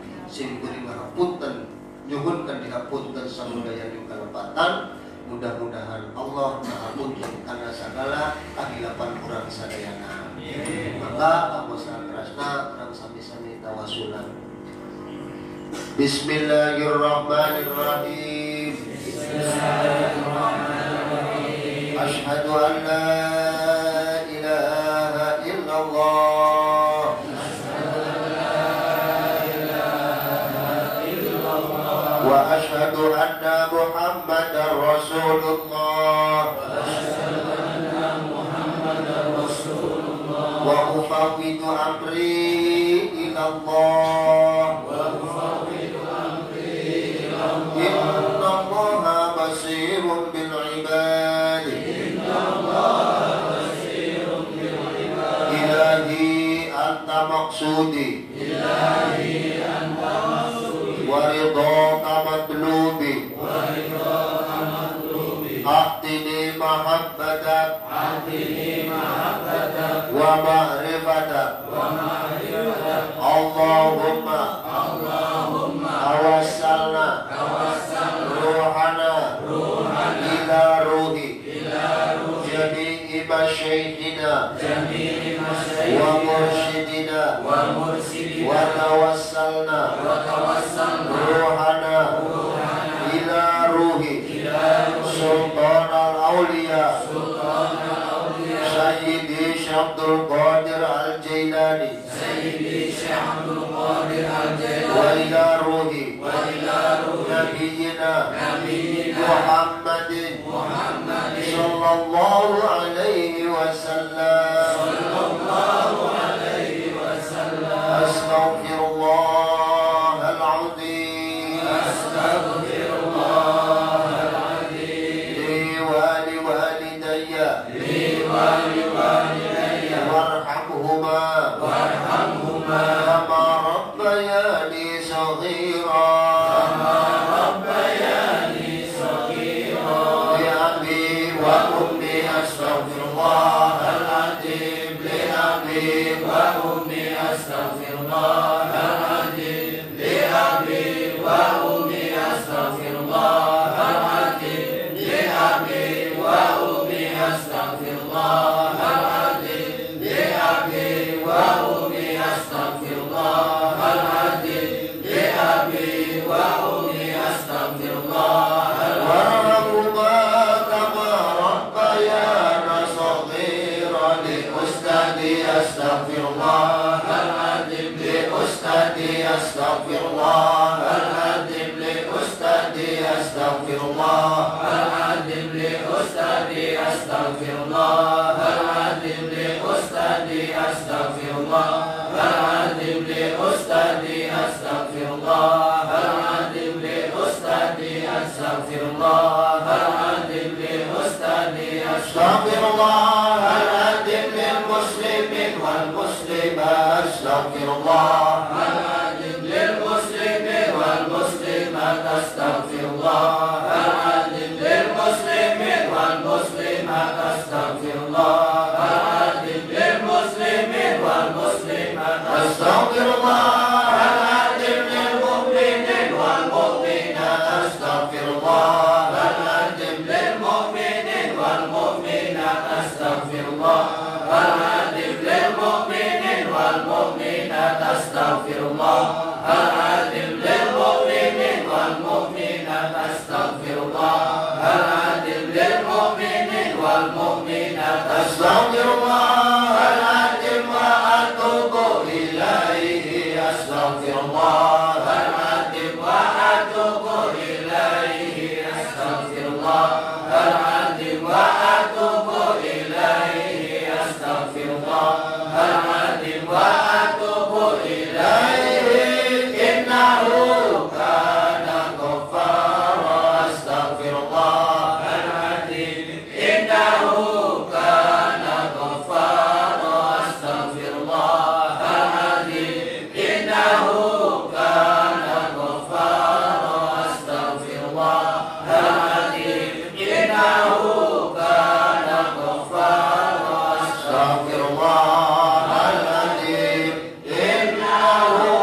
ngapunten, nyuhunkeun dihapunten samudaya ning kalepatan. Mudah-mudahan Allah ngapunten kana sagala kahilapan urang sadayana. Maka pamosan kerasna urang sami-sami tawasulan. Bismillahirrahmanirrahim. Bismillahirrahmanirrahim. an la ilaha illallah. Wa ashhadu anna Muhammadar Rasulullah. Wa ufawwidu amri ila Allah. Inna Allaha basirun bil ibad. Ilahi anta maqsudi wa ridhaka matlubi. A'tini mahabbatak wa ma'rifatak. Allahumma tawassalna ruhana ila ruhi jami'i masyayikhina wa mursyidina wa tawassalna ruhana ila ruhi sultan al-awliya Sayyidi Syabdul Qadir al-Jailani wa ila ruhi nabiyyina Muhammadin sallallahu alaihi wasallam. Astaghfirullahal azim. Li wa li walidayya warhamhuma kama rabbayani saghira. Li abi wa ummi astaghfirullahal azim. Li abi wa ummi astaghfirullahal azim. Li abi wa ummi astaghfirullahal azim. Li abi wa ummi astaghfirullahal azim. Li abi wa ummi astaghfirullahal azim. Li abi wa ummi astaghfirullahal azim. Warhamhuma kama rabbayana saghira. Li ustadi astaghfirullahal azim. Li ustadi astaghfirullahal azim. Li ustadi astaghfirullahal azim. Li ustadi astaghfirullahal azim. Li ustadi astaghfirullahal azim. Li ustadi astaghfirullahal azim. Li ustadi astaghfirullahal azim. Li ustadi astaghfirullahal azim. Lil muslimin wal muslimat astaghfirullahal azim. Lil muslimin wal muslimat astaghfirullahal azim. Lil muslimin wal muslimat astaghfirullahal azim. Lil muslimin wal muslimat astaghfirullahal azim. Lil mu'minin wal mu'minat astaghfirullahal azim. Lil mu'minin wal mu'minat astaghfirullahal azim. Lil mu'minin wal mu'minat astaghfirullahal azim. Lil mu'minin wal mu'minat astaghfirullahal azim. Lil mu'minin wal mu'minat astaghfirullahal azim. Wa atubu ilaihi astaghfirullahal azim. Wa atubu ilaihi astaghfirullahal azim. Wa atubu ilaihi astaghfirullahal azim. Wa atubu ilaihi innahu kana ghaffara. Astaghfirullahal azim. Innahu kana ghaffara. Astaghfirullahal azim. Innahu kana ghaffara. Astaghfirullahal azim. Innahu kana ghaffara. Astaghfirullahal azim. Innahu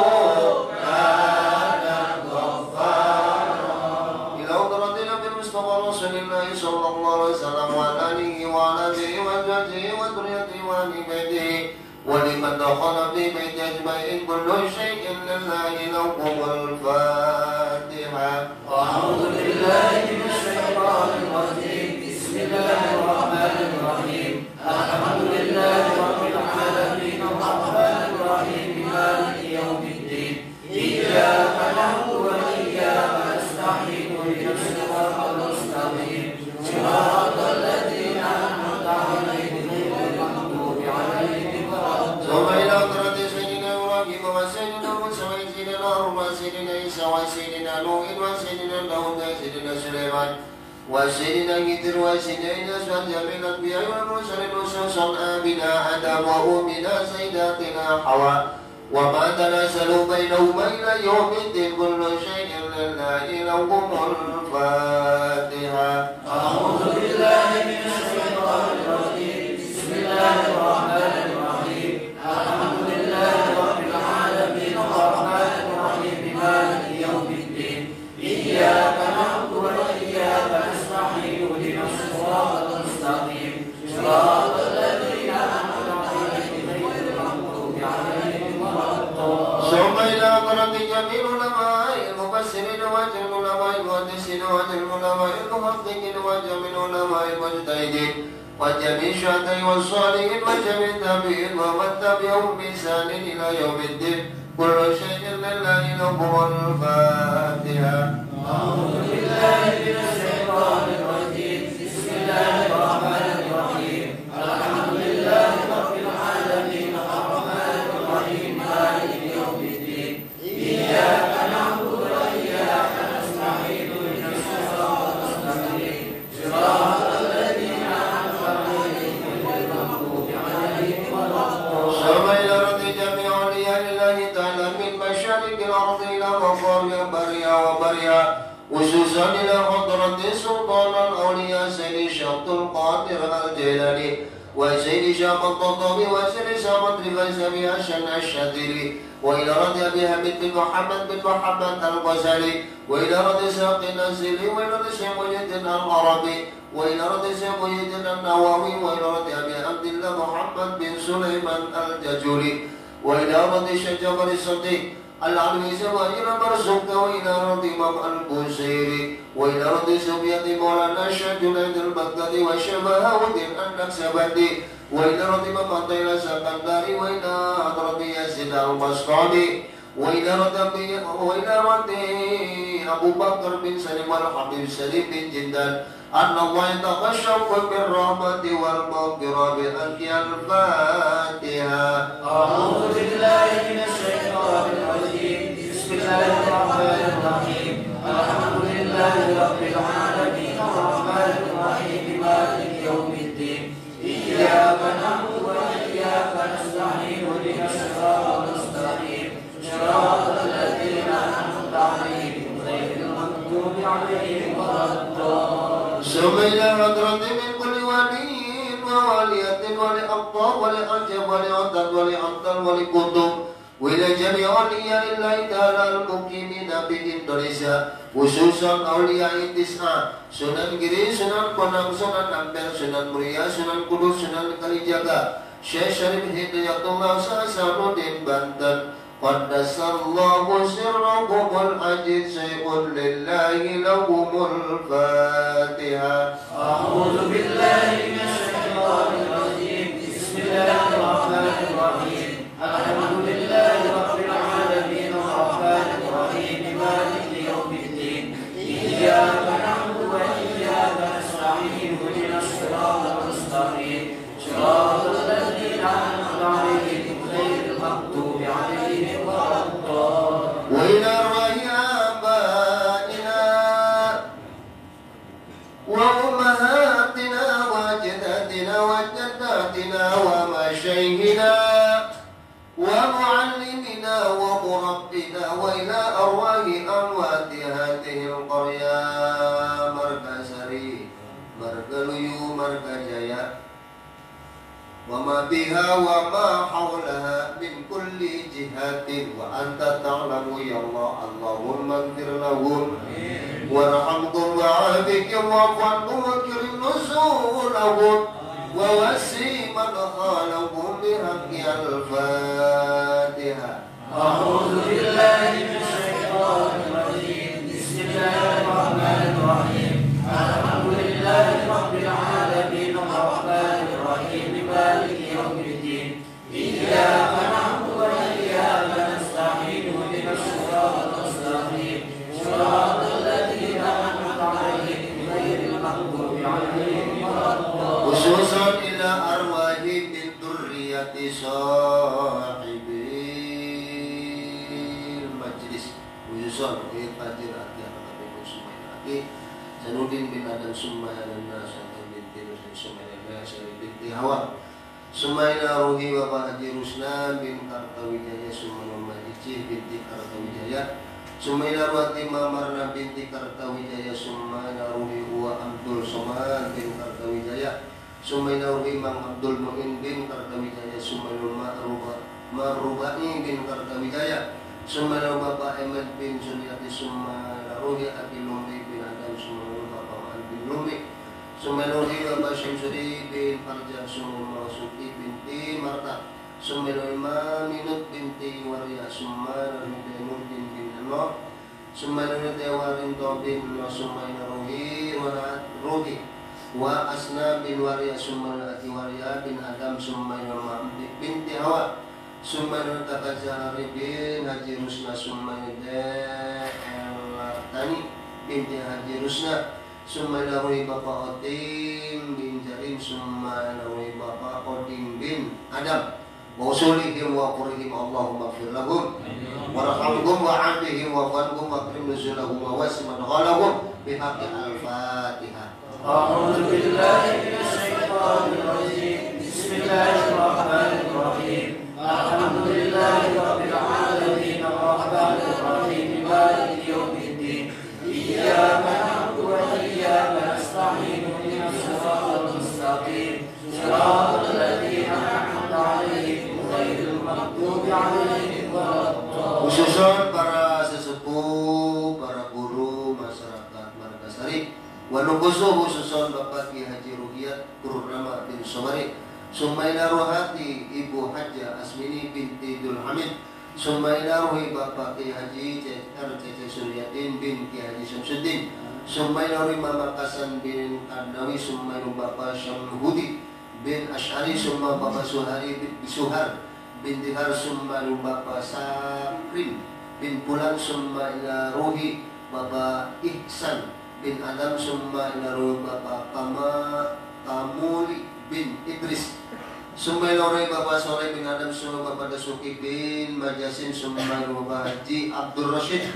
kana ghaffara. Ila udratina bil Mustafa Rasulillah sallallahu alaihi wasallam wa alihi wa alihi wa jazzihi wa duriyati wa nibadihi wa liman dakhala fi baiti ajma'in kullu shay'in lillahi lakum al-Fatiha. A'udzu billahi minash shaitanir rajim. Bismillahirrahmanirrahim. سيدنا داود سيدنا سليمان وسيدنا كثير وسيدنا أسود جميع الأنبياء والمرسلين خصوصا آبنا آدم وأمنا سيداتنا حواء وما تناسلوا بينهما إلى يوم الدين كل شيء لله لهم الفاتحة. أعوذ بالله من الشيطان الرجيم. بسم الله الرحمن الرحيم. الحمد لله رب العالمين الرحمن الرحيم مالك يوم الدين إياك نعبد وإياك نستعين اهدنا الصراط المستقيم صراط الذين أنعمت عليهم غير المغضوب عليهم ولا الضالين. ثم إلى قرب جميع العلماء المفسرين وجميع العلماء المحدثين وجميع العلماء المحققين وجميع العلماء المجتهدين وجميع الشهداء والصالحين وجميع التابعين ومن تبعهم بإحسان إلى يوم الدين كل شيء لله لهم الفاتحة. أعوذ بالله من الشيطان الرجيم. بسم الله الرحمن الرحيم. الحمد لله رب العالمين الرحمن الرحيم مالك يوم الدين إياك نعبد وإياك نستعين اهدنا الصراط المستقيم صراط الذين أنعمت عليهم غير المغضوب عليهم ولا الضالين. ثم إلى رد جميع أولياء الله تعالى من مشارق الأرض إلى مغارب بريا وبريا خصوصا إلى حضرة سلطان الأولياء سيد شبط القادر الجيلاني وسيد شاب الططبي وسيد شاب الفيسبي حسن الشاذلي وإلى رد أبي حميد بن محمد الغزالي وإلى رد ساق النزيلي وإلى رد شيخ محي الدين العربي وإلى رد شيخ محي الدين النووي وإلى رد أبي عبد الله محمد بن سليمان الجزولي وإلى رد شيخ جابر الصديق العلوي وإلى مرزوق وإلى رد إمام البوصيري وإلى رد سبية مولانا الشيخ جنيد البغدادي والشيخ بهاء-الدين النكسبندي وإلى رد إمام عطية السكندري وإلى رد يزيد البسطامي وإلى رد أبو بكر بن سليم والحبيب سليم بن جندان أن الله يتغشاكم بالرحمة والمغفرة بحق الفاتحة. أعوذ بالله من الشيطان الرجيم. بسم الله الرحمن الرحيم. الحمد لله رب العالمين الرحمن الرحيم مالك يوم الدين إياك نعبد وإياك نستعين اهدنا الصراط المستقيم صراط الذين أنعمت عليهم غير المغضوب عليهم ولا الضالين. ثم إلى حضرة من كل ولي وولية ولأبطال ولأنجب ولعدد ولأبطال ولكتب وإلى جميع أولياء الله تعالى المقيمين بإندونيسيا خصوصا أولياء التسعة Sunan Giri, Sunan Bonang, Sunan Ampel, Sunan Muria, Sunan Kudus, Sunan Kalijaga Syekh Syarif Hidayatullah Sasanuddin Banten Qaddasallahu sirrakumul ajiz syai'un lillahi lahumul Fatiha. A'udzu billahi minasyaitonir rajim. Bismillahirrahmanirrahim. Alhamdulillahi rabbil alamin arrahmanir rahim maliki yaumiddin iyyaka na'budu wa iyyaka nasta'in ihdinas siratal mustaqim siratal ladzina an'amta 'alaihim ghairil maghdubi 'alaihim waladdallin. Wa ila abaina wa ummahatina wa jaddatina wa jaddatina wa mashayikhina wa mu'allimina wa murabbina wa ila arwahi amwati hadhihi al-qarya Markasari Margaluyu Markajaya wa ma biha wa ma hawlaha min kulli jihatin wa anta ta'lamu ya Allah. Allahumma ighfir lahum warhamhum wa'afikum wa'fu wa kirim nusulahum wa wasi' madkhalahum bihaqqi al-Fatiha. A'udzu billahi minasyaitonir rajim. Bismillahirrahmanirrahim. Alhamdulillahi rabbil alamin arrahmanir rahim maliki yaumiddin iyyaka na'budu wa iyyaka nasta'in ihdinas siratal mustaqim siratal ladzina an'amta 'alaihim ghairil maghdubi 'alaihim waladdallin. Khususan ila arwahi min dzurriyyati sahibil majlis Baki Zanudin bin Adam Sumayna Nasatan binti Nusin Sumayna Syari binti Hawa Sumayna Ruhi Bapak Haji Rusna bin Kartawijaya Sumayna Mahici binti Kartawijaya Sumayna Ruhati Mamarna binti Kartawijaya Sumayna Ruhi Uwa Abdul Somad bin Kartawijaya Sumayna Ruhi Mang Abdul Mu'in bin Kartawijaya Sumayna Marubai bin Kartawijaya Sumayna Bapak Ahmad bin Suryati Sumayna Ruhi Abi Lumbi bin Adam Sumayna Bapak Ma'an bin Lumbi Sumayna Ruhi Bapak Syamsuri bin Farjah Sumayna Suki binti Marta Sumayna Imaminut binti Warya Sumayna Ruhi Nurdin bin Anwar Sumayna Ruhi Warinto bin Sumayna Ruhi Ruhi wa Asna bin Warya Sumayna Ati Warya bin Adam Sumayna Ma'amdi binti Hawa Sumayna Takajari bin Haji Rusna Sumayna De'elatani binti Haji Rusna Sumayna Ruhi Bapak Otim bin Jarim Sumayna Ruhi Bapak Otim bin Adam wa usulihim wa qurihim Allahumma gfir lahum warhamhum wa'afihim wa'fanhum wa'krim nuzulahum wa wasiman ghalahum bihaqqi al-Fatihah. A'udzu billahi minasy syaithanir rajim. Bismillahirrahmanirrahim. Alhamdulillahi rabbil alamin arrahmanir rahim maliki yaumiddin. Iyyaka na'budu wa iyyaka nasta'in ihdinas siratal mustaqim. Siratal ladzina an'amta 'alaihim ghairil maghdubi 'alaihim waladdallin. Khususun para sesepuh, para guru masyarakat Margasari, wa khususun Bapak Ki Haji Ruhiyat Purnama bin Somari, Sumayna Ruhati Ibu Hajjah Asmini binti Dul Hamid, Sumayna Ruhi Bapak Ki Haji Cece Suryatin bin Ki Haji Syamsuddin, Sumayna Ruhi Mama Kasan bin Karnawi, Sumayna Bapak Syamhudi bin Ash'ari, Sumayna Bapak Suhari bin Suhar bin Dihar, Sumayna Bapak Sakrin bin Pulang, Sumayna Ruhi Bapak Ihsan bin Adam, Sumayna Ruhi Bapak Kamuli bin Idris, Sumayna Ruhi Bapak Soleh bin Adam, Sumayna Bapak Dasuki bin Majasin, Sumayna Bapak Haji Abdul Rashid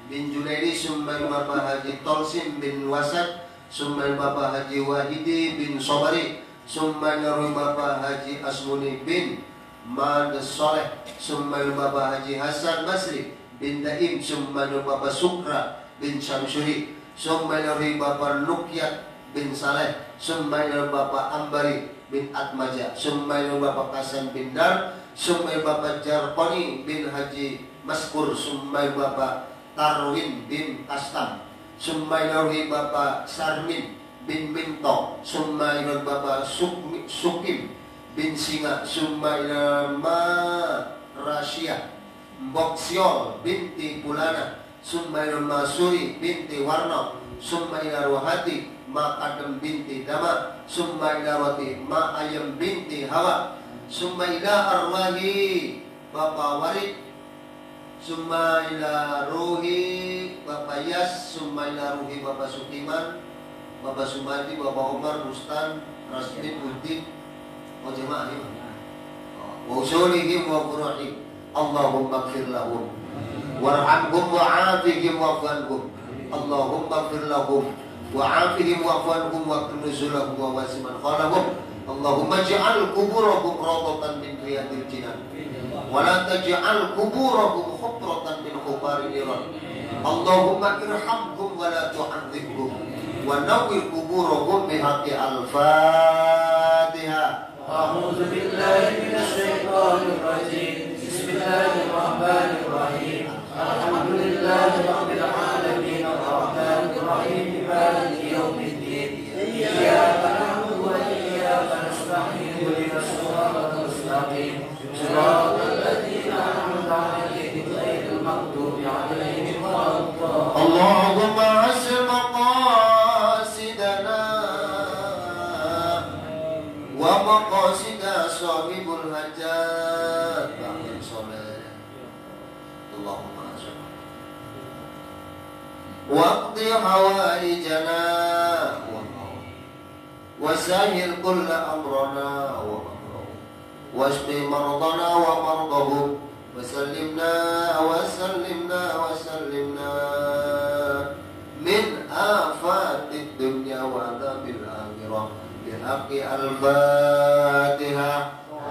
bin Junaidi, Sumayna Bapak Haji Tolsim bin Wasat, Sumayna Bapak Haji Wahidi bin Sobari, Sumayna Ruhi Bapak Haji Asmuni bin Mades Soleh, Sumayna Bapak Haji Hasan Basri bin Daim, Sumayna Bapak Sukra bin Syamsuri, Sumayna Ruhi Bapak Lukyat bin Saleh, Sumayna Bapak Ambari bin Atmaja, Sumayna Bapak Kasan bin Dar, Sumayna Bapak Jarponi bin Haji Maskur, Sumayna Bapak Tarwin bin Kastam, Sumayna Ruhi Bapak Sarmin bin Minto, Sumayna Bapak Sukim bin Singa, Sumayna Marasya Boksiol binti Pulana, Sumayna Masuri binti Warno, Sumayna Ruhati Ma Kadem binti Dama, Sumayna Wati Ma Ayam binti Hawa, Sumayna Arwahi Bapak Warid, Sumayna Ruhi Bapak Yas, Sumayna Ruhi Bapak Sukiman, Bapak Sumadi, Bapak Umar, Rustan, Rasdin, Udin, oh jemaah ini wa usulihim wa qur'ihim Allahumma gfir lahum warhamhum wa'afihim wa'fanhum Allahumma gfir lahum wa'afihim wa'fanhum wa'krim nuzulahum wa wasiman khalahum Allahumma ja'al kuburahum rawdatan min riyadil jinan wa la taj'al kuburahum khutratan min khubaril niran Allahumma irhamhum wa la tu'adzibhum wa nawwir kuburahum bihaqqi al-Fatihah. A'udzu billahi minasy syaithanir rajim. Bismillahirrahmanirrahim. Alhamdulillahi rabbil alamin arrahmanir rahim maliki yaumiddin. Iyyaka na'budu wa iyyaka nasta'in ihdinas siratal mustaqim. Siratal ladzina an'amta 'alaihim ghairil maghdubi 'alaihim waladdallin. Allahumma hasib maqasidana wa maqasida sahibul hajat Ba'in soleh Allahumma hasib waqdi hawaijana wa sahil kulla amrana wa amrahum washfi mardana wa mardahum wa sallimna min آفات الدنيا وعذاب الآخرة بحق الفاتحة.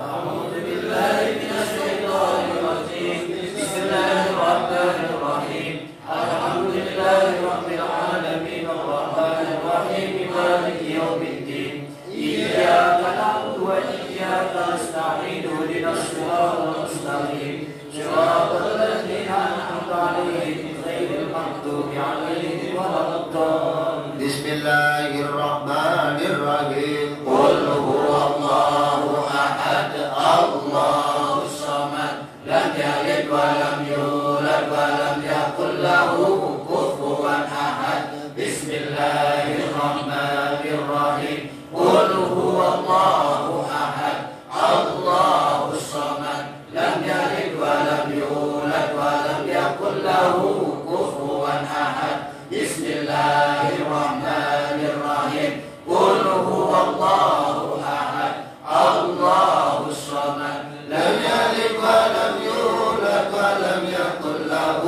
أعوذ بالله من الشيطان الرجيم. بسم الله الرحمن الرحيم. الحمد لله رب العالمين الرحمن الرحيم مالك يوم الدين. إياك نعبد وإياك نستعين اهدنا الصراط المستقيم صراط الذين أنعمت عليهم غير المغضوب عليهم ولا الضالين. بسم الله الرحمن الرحيم. قل هو الله أحد الله الصمد لم يلد ولم يولد ولم يكن له كفوا أحد. بسم الله الرحمن الرحيم. قل هو الله أحد الله الصمد لم يلد ولم يولد ولم يكن له كفوا أحد. بسم الله الرحمن الرحيم. قل هو الله أحد الله الصمد لم يلد ولم يولد ولم يكن له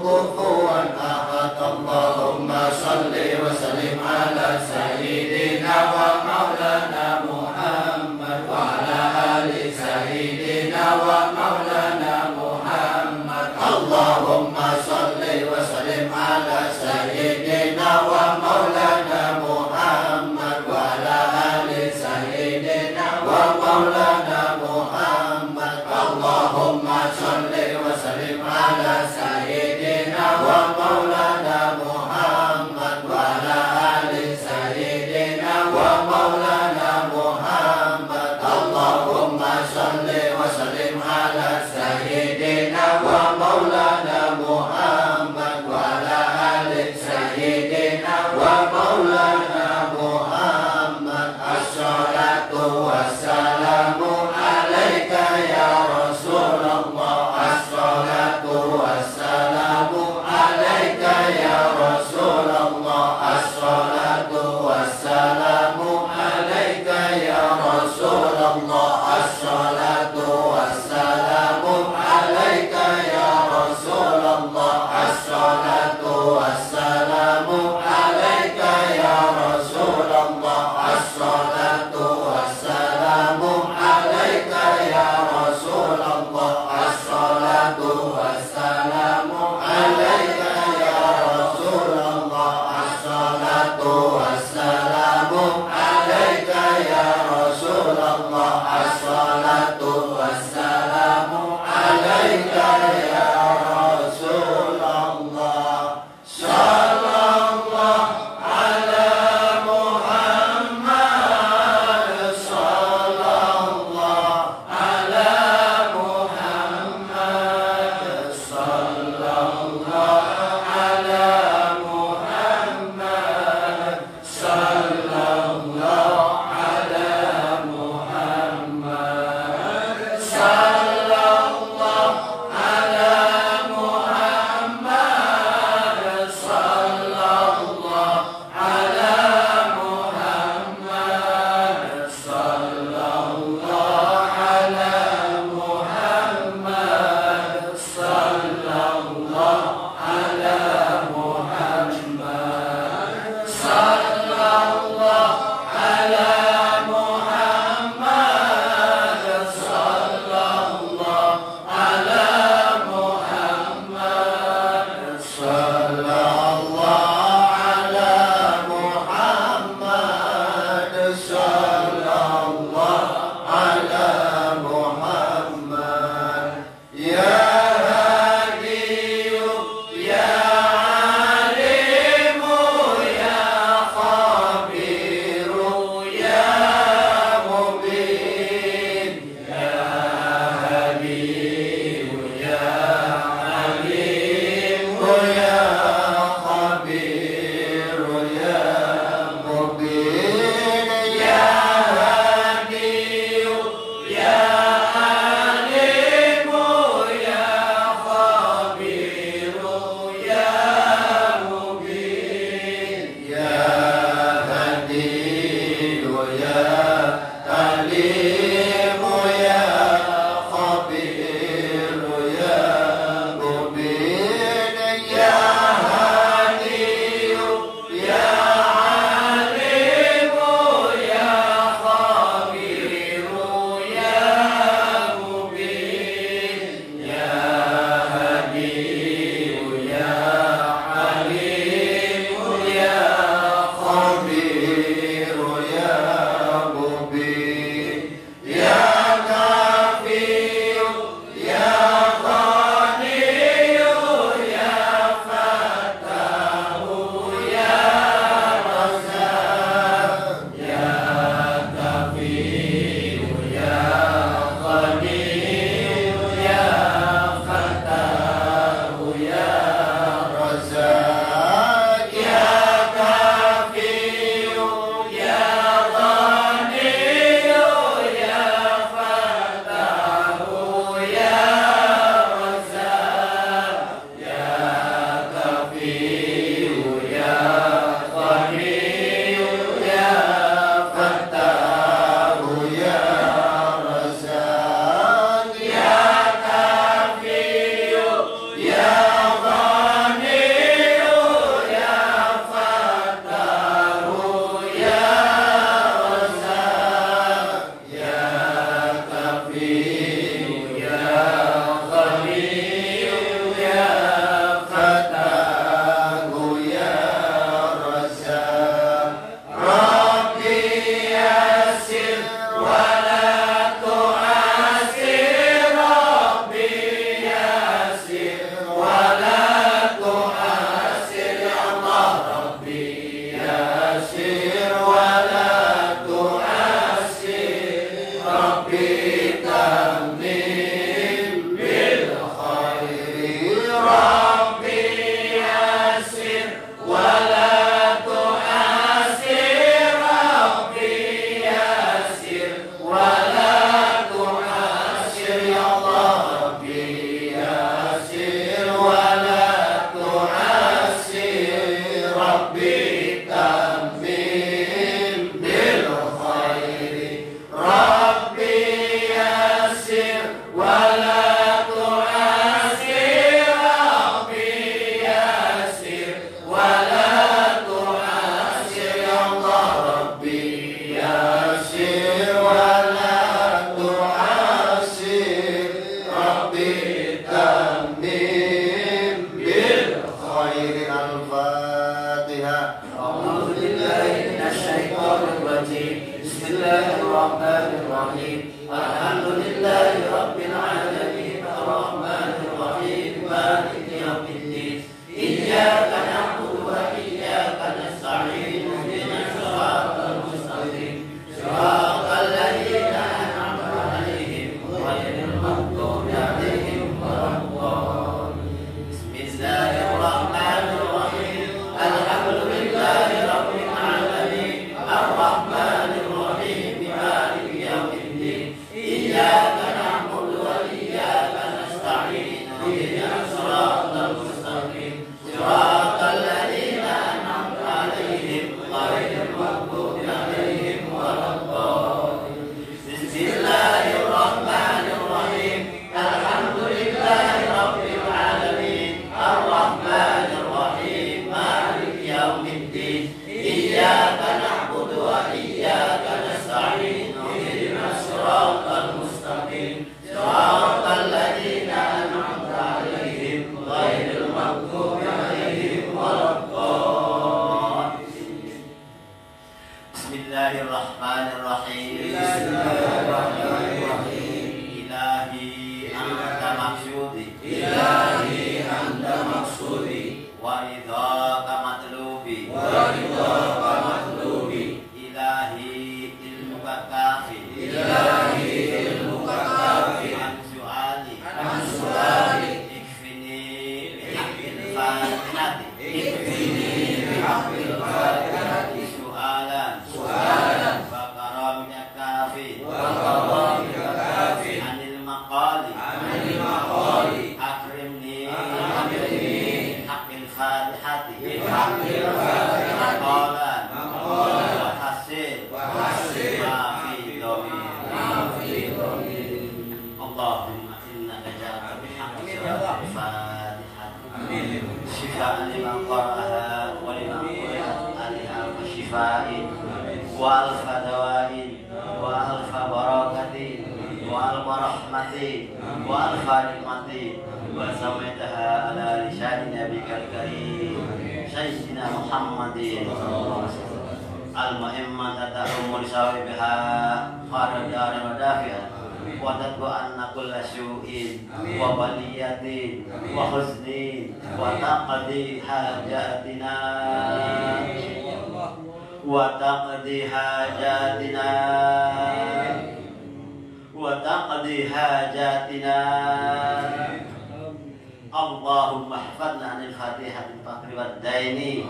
كفوا أحد. اللهم صل وسلم على سيدنا ومولانا محمد وعلى آل سيدنا ومولانا محمد. اللهم صل وسلم على سيدنا ومولانا محمد وعلى آل سيدنا ومولانا محمد. اللهم صل وسلم على سيدنا ومولانا محمد وعلى آل سيدنا ومولانا محمد. اللهم صل وسلم على سيدنا ومولانا محمد وعلى آل سيدنا ومولانا محمد. الصلاة والسلام عليك يا رسول الله. الصلاة والسلام عليك يا رسول الله. الصلاة والسلام عليك يا رسول الله. الصلاة والسلام عليك يا رسول الله. الصلاة والسلام عليك A'udzu billahi minasyaitonir rajim. Bismillahirrahmanirrahim. Alhamdulillahi rabbil alamin. Arrahmanir rahim. Maliki yaumiddin. Iyyaka na'budu wa iyyaka nasta'in. Ihdinas siratal mustaqim. Siratal ladzina an'amta 'alaihim ghairil maghdubi 'alaihim waladdallin. Bismillahirrahmanirrahim. Alhamdulillahi rabbil alamin. Arrahmanir rahim. Maliki yaumiddin. Iyyaka na'budu wa iyyaka nasta'in. Ihdinas siratal mustaqim. Siratal ladzina an'amta 'alaihim ghairil maghdubi 'alaihim waladdallin. Bismillahirrahmanirrahim. Alhamdulillahi rabbil alamin. Arrahmanir rahim. Maliki yaumiddin. Iyyaka na'budu wa iyyaka nasta'in. Ihdinas siratal mustaqim. Siratal ladzina an'amta 'alaihim ghairil maghdubi 'alaihim waladdallin. Bismillahirrahmanirrahim. Ilahi anta maksudi. Ilahi anta maksudi. Wa ridhaka matlubi. Wa ridhaka matlubi. Ilahi ilmuka kafi. Ilahi ilmuka kafi. An su'ali. An su'ali. Ikfini bihaqqil fatihati. Ikfini bihaqqil fatihati. Su'alan. Su'alan. Wa karamika kafi. Wa karamika kafi. Anil maqali. Anil maqali. Akrimni. Akrimni. Bihaqqil fatihati. Bihaqqil fatihati. Maqalan. Maqalan. Wa hasil. Wa hasil. Ma fi dhamir. Ma fi dhamir. Allahumma innaka ja'alta bihaqqi suratil fatihati. Amin. Shifaan liman qara'aha wa liman quri'at alaiha wa shifa'in wa alfa dawain wa alfa barakatin wa alfa rahmatin wa alfa nikmatin wa samaitaha ala lisani nabikal karim sayyidina Muhammadin al-mu'immat ta'umul sawibiha kharadan wa dafi'an wa tadbu anna kulla syu'in wa baliyatin wa huznin wa taqdi hajatina wa taqdi hajatina wa taqdi hajatina. Allahumma hafadna anil fatihati fakri wad daini.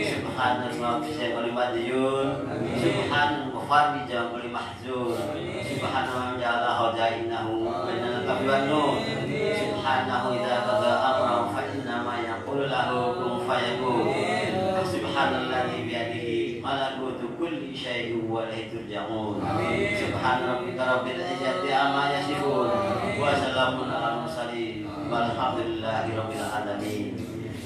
Subhanal mu'afisai wal madiyun. Subhanal mufarri jam wal mahzun. Subhanal ja'ala hojainahu bainal kafi wan nun. Subhanahu idza qada amran fa inna ma yaqulu lahu kun fayakun. Subhanalladzi bi yadihi malakutu kulli syai'in wa ilaihi turja'un. Subhana rabbika rabbil izzati amma yasifun wa salamun alal mursalin walhamdulillahi rabbil alamin.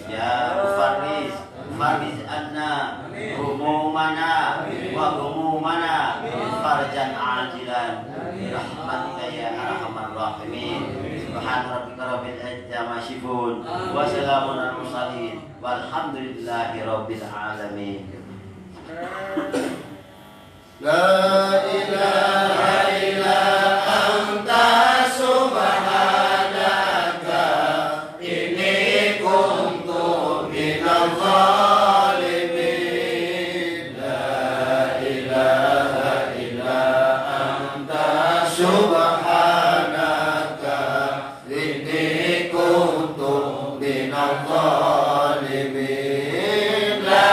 Ya Mufarriz, farriz anna humumana wa humumana farjan ajilan rahmatika ya arhamar rahimin. Subhana rabbika rabbil izzati amma yasifun wa salamun alal mursalin walhamdulillahi rabbil alamin. La ilaha illa anta subhanaka inni kuntu minadh dhalimin. La ilaha illa anta subhanaka inni kuntu minadh dhalimin. La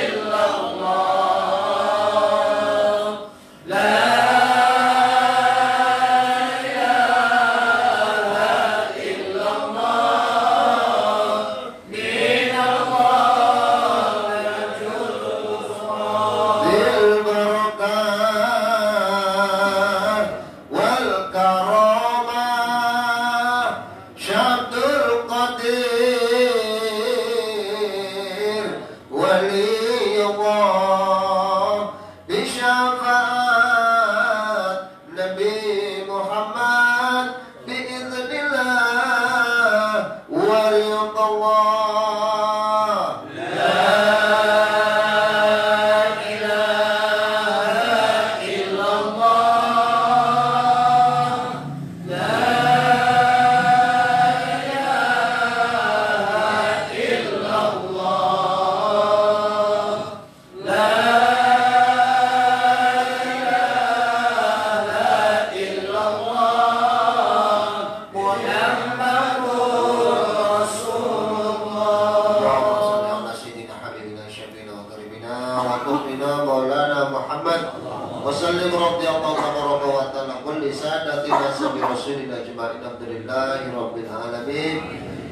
وسلم رضي الله تبارك وتعالى كل سادتنا سبي رسولنا أجمعين الحمد لله رب العالمين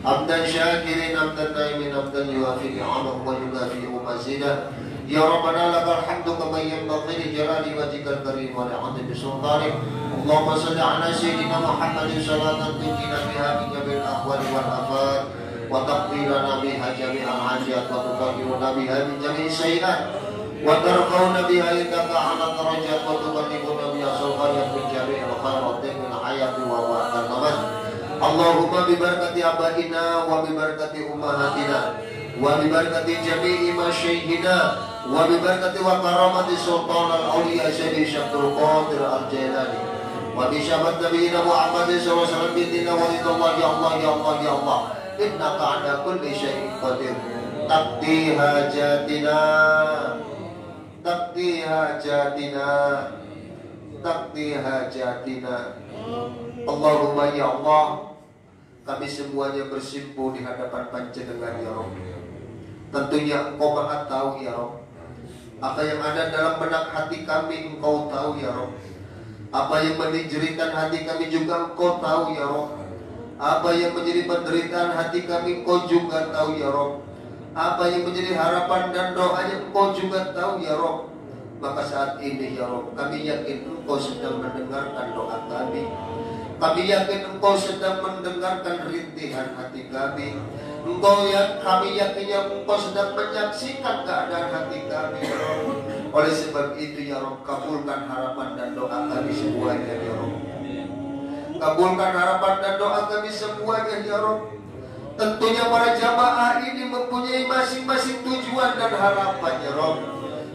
حمدا شاكرين حمدا نائمين حمدا يوافي نعمه ويكافئ مزيده يا ربنا لك الحمد كما ينبغي لجلال وجهك الكريم ولعظيم سلطانك اللهم صل على سيدنا محمد صلاة تنجينا بها من جميع الأهوال والآفات وتقضي لنا بها جميع الحاجات وتطهرنا بها من جميع السيئات وترفعنا بها عندك على الدرجات وتبلغنا بها سلطانك من جميع الخيرات من الحياة وبعد الممات اللهم ببركة آبائنا وببركة أمهاتنا وببركة جميع مشايخنا وببركة وكرامة سلطان الأولياء سيدي عبد القادر الجيلاني وبشفاعة نبينا محمد صلى الله عليه وسلم بإذن ولد الله يا الله يا الله يا الله إنك على كل شيء قدير تقضي حاجاتنا تقضي حاجاتنا تقضي حاجاتنا Allahumma ya Allah, kami semuanya bersimpuh di hadapan Panjenengan ya Rabb. Tentunya Engkau Maha tahu ya Rabb. Apa yang ada dalam benak hati kami Engkau tahu ya Rabb. Apa yang menjeritan hati kami juga Engkau tahu ya Rabb. Apa yang menjadi penderitaan hati kami Engkau juga tahu ya Rabb. Apa yang menjadi harapan dan doanya Engkau juga tahu ya Rabb. Maka saat ini ya Rabb, kami yakin Engkau sedang mendengarkan doa kami. Kami yakin Engkau sedang mendengarkan rintihan hati kami. Kami yakinnya Engkau sedang menyaksikan keadaan hati kami ya Rabb. Oleh sebab itu ya Rabb, kabulkan harapan dan doa kami semuanya ya Rabb. Kabulkan harapan dan doa kami semuanya ya Rabb. Tentunya para jamaah ini mempunyai masing-masing tujuan dan harapan ya Rabb.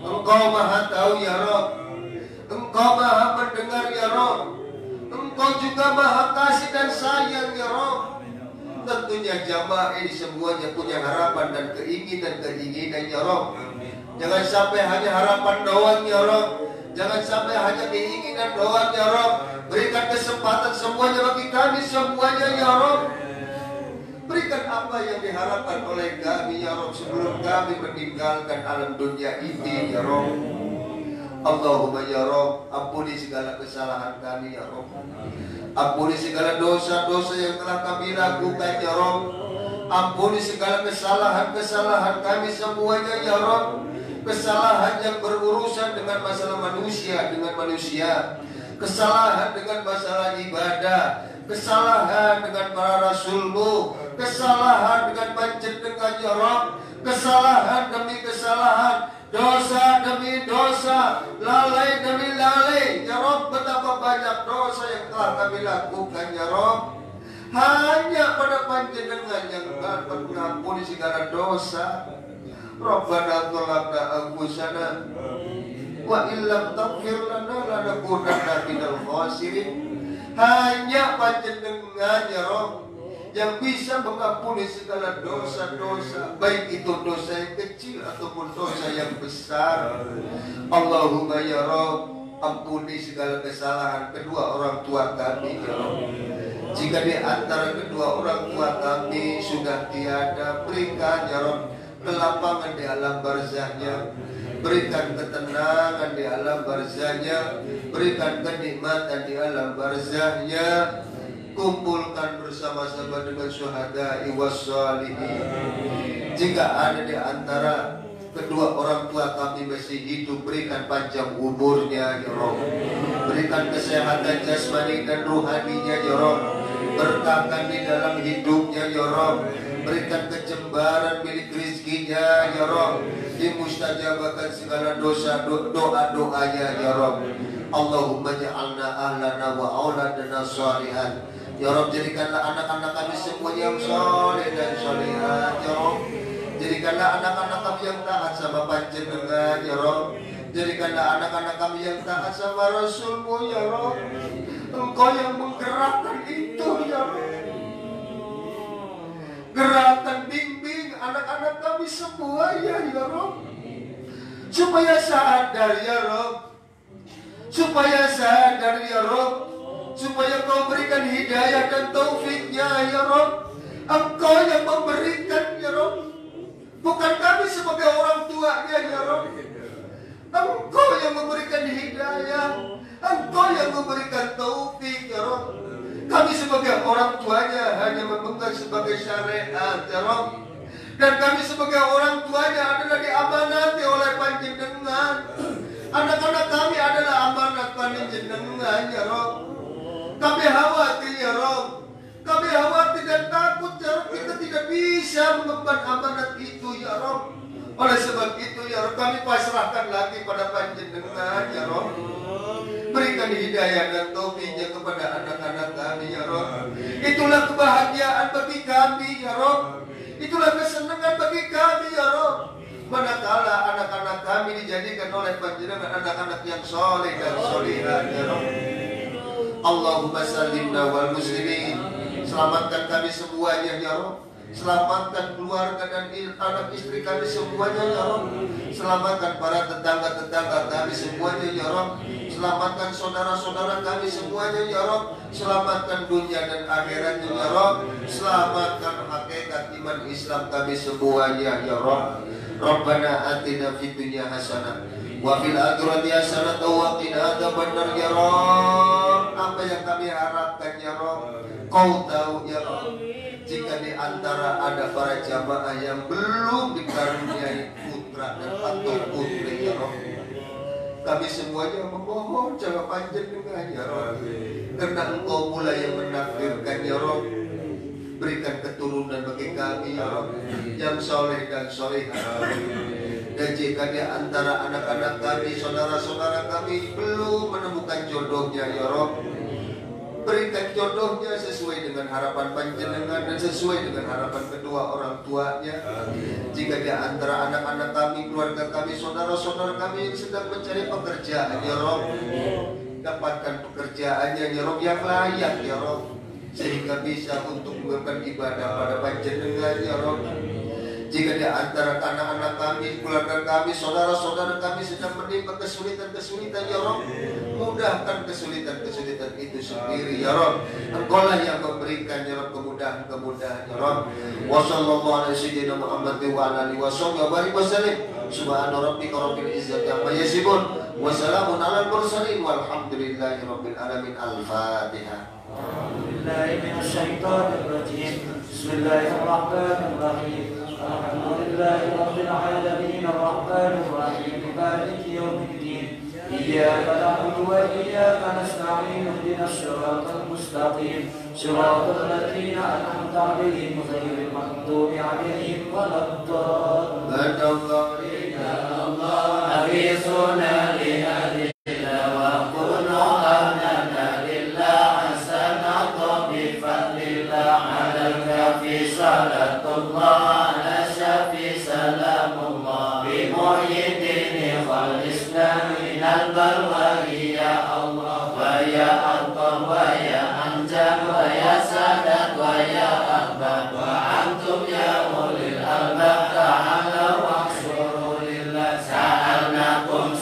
Engkau Maha tahu ya Rabb. Engkau Maha mendengar ya Rabb. Engkau juga Maha kasih dan sayang ya Rabb. Tentunya jamaah ini semuanya punya harapan dan keinginan ya Rabb. Jangan sampai hanya harapan doang ya Rabb. Jangan sampai hanya keinginan doang ya Rabb. Berikan kesempatan semuanya bagi kami semuanya ya Rabb. Berikan apa yang diharapkan oleh kami ya Rabb sebelum kami meninggalkan alam dunia ini ya Rabb. Allahumma ya Rabb, ampuni segala kesalahan kami ya Rabb. Ampuni segala dosa-dosa yang telah kami lakukan ya Rabb. Ampuni segala kesalahan-kesalahan kami semuanya ya Rabb. Kesalahan yang berurusan dengan masalah manusia kesalahan dengan masalah ibadah, kesalahan dengan para rasulmu, kesalahan dengan Panjenengan ya Rabb, kesalahan demi kesalahan, dosa demi dosa, lalai demi lalai ya Rabb. Betapa banyak dosa yang telah kami lakukan ya Rabb. Hanya pada Panjenengan yang dapat mengampuni segala dosa. Rabbana dzalamna anfusana wa illam taghfir lana lanakunanna minal khasirin. Hanya Panjenengan ya Rabb yang bisa mengampuni segala dosa-dosa, baik itu dosa yang kecil ataupun dosa yang besar. Allahumma ya Rabb, ampuni segala kesalahan kedua orang tua kami ya Rabb. Jika di antara kedua orang tua kami sudah tiada, berikan ya Rabb kelapangan di alam barzahnya, berikan ketenangan di alam barzahnya, berikan kenikmatan di alam barzahnya. Kumpulkan bersama-sama dengan syuhada'i wassalihin. Jika ada di antara kedua orang tua kami masih hidup, berikan panjang umurnya ya Rabb. Berikan kesehatan jasmani dan rohaninya ya Rabb. Berkahkan di dalam hidupnya ya Rabb. Berikan kecembaran milik rizkinya ya Rabb. Dimustajabahkan segala dosa doa-doanya ya Rabb. Allahumma ja'alna ahlana wa auladana shalihan. Ya Rabb, jadikanlah anak-anak kami semua yang soleh dan solehat ya Rabb. Jadikanlah anak-anak kami yang taat sama Panjenengan ya Rabb. Jadikanlah anak-anak kami yang taat sama Rasulmu ya Rabb. Engkau yang menggerakkan itu ya Rabb. Gerakkan bimbing anak-anak kami semua ya Rabb, supaya sadar ya Rabb, supaya sadar ya Rabb, supaya Kau berikan hidayah dan taufiknya ya Rabb. Engkau yang memberikan ya Rabb, bukan kami sebagai orang tuanya ya Rabb. Engkau yang memberikan hidayah, Engkau yang memberikan taufik ya Rabb. Kami sebagai orang tuanya hanya memegang sebagai syariat ya Rabb. Dan kami sebagai orang tuanya adalah diamanati oleh Panjenengan. Anak-anak kami adalah amanat Panjenengan ya Rabb. Kami khawatir ya Rabb. Kami khawatir dan takut ya Rabb, kita tidak bisa mengemban amanat itu ya Rabb. Oleh sebab itu ya Rabb, kami pasrahkan lagi pada Panjenengan ya Rabb. Berikan hidayah dan taufiknya kepada anak-anak kami ya Rabb. Itulah kebahagiaan bagi kami ya Rabb. Itulah kesenangan bagi kami ya Rabb. Manakala anak-anak kami dijadikan oleh Panjenengan anak-anak yang soleh dan solihah ya Rabb. Allahumma sallimna wal muslimin. Selamatkan kami semuanya ya Rabb. Selamatkan keluarga dan anak istri kami semuanya ya Rabb. Selamatkan para tetangga-tetangga kami semuanya ya Rabb. Selamatkan saudara-saudara kami semuanya ya Rabb. Selamatkan dunia dan akhiratnya ya Rabb. Selamatkan hakikat iman Islam kami semuanya ya Rabb. Rabbana atina fid dunya hasanah wa fil akhirati hasanah wa qina adzabannar ya Rabb. Apa yang kami harapkan ya Rabb, Kau tahu ya Rabb. Jika di antara ada para jamaah yang belum dikaruniai putra dan atau putri ya Rabb, kami semuanya memohon jangan Panjenengan ya Rabb. Karena Engkau pula yang menakdirkan ya Rabb. Berikan keturunan bagi kami ya Rabb, yang soleh dan solehah. Dan jika di antara anak-anak kami, saudara-saudara kami belum menemukan jodohnya ya Rabb, berikan jodohnya sesuai dengan harapan Panjenengan dan sesuai dengan harapan kedua orang tuanya. Jika di antara anak-anak kami, keluarga kami, saudara-saudara kami yang sedang mencari pekerjaan ya Rabb, dapatkan pekerjaannya ya Rabb yang layak ya Rabb, sehingga bisa untuk melakukan ibadah pada Panjenengan ya Rabb. Jika di antara anak-anak kami, keluarga kami, saudara-saudara kami sedang menimpa kesulitan-kesulitan ya Rabb, mudahkan kesulitan-kesulitan itu sendiri ya Rabb. Engkaulah yang memberikan ya Rabb kemudahan-kemudahan ya Rabb. Wa sallallahu alaihi sayyidina Muhammad wa ala alihi wa sallam. Subhana rabbika rabbil izzati amma yasifun wa salamun alal mursalin walhamdulillahi rabbil alamin. Al-Fatihah. Billahi minasyaitonir rajim. Bismillahirrahmanirrahim. Alhamdulillahi rabbil alamin arrahmanir rahim maliki yaumiddin. Iyyaka na'budu wa iyyaka nasta'in ihdinas siratal mustaqim siratal ladzina an'amta 'alaihim ghairil maghdubi 'alaihim waladdallin. Allah aghithuna li hadillah wa kunu ahlana lillah hasanatan bi fadlillah 'alal kafi salatullah ala syafi salamullah bi muhyiddin khalisna minal balwa'i ya Allah wa ya Allah wa ya Anjam wa ya Sadat wa ya Ahbab wa antum ya ulil albab ta'ala wa syurulillah. Sa'alnakum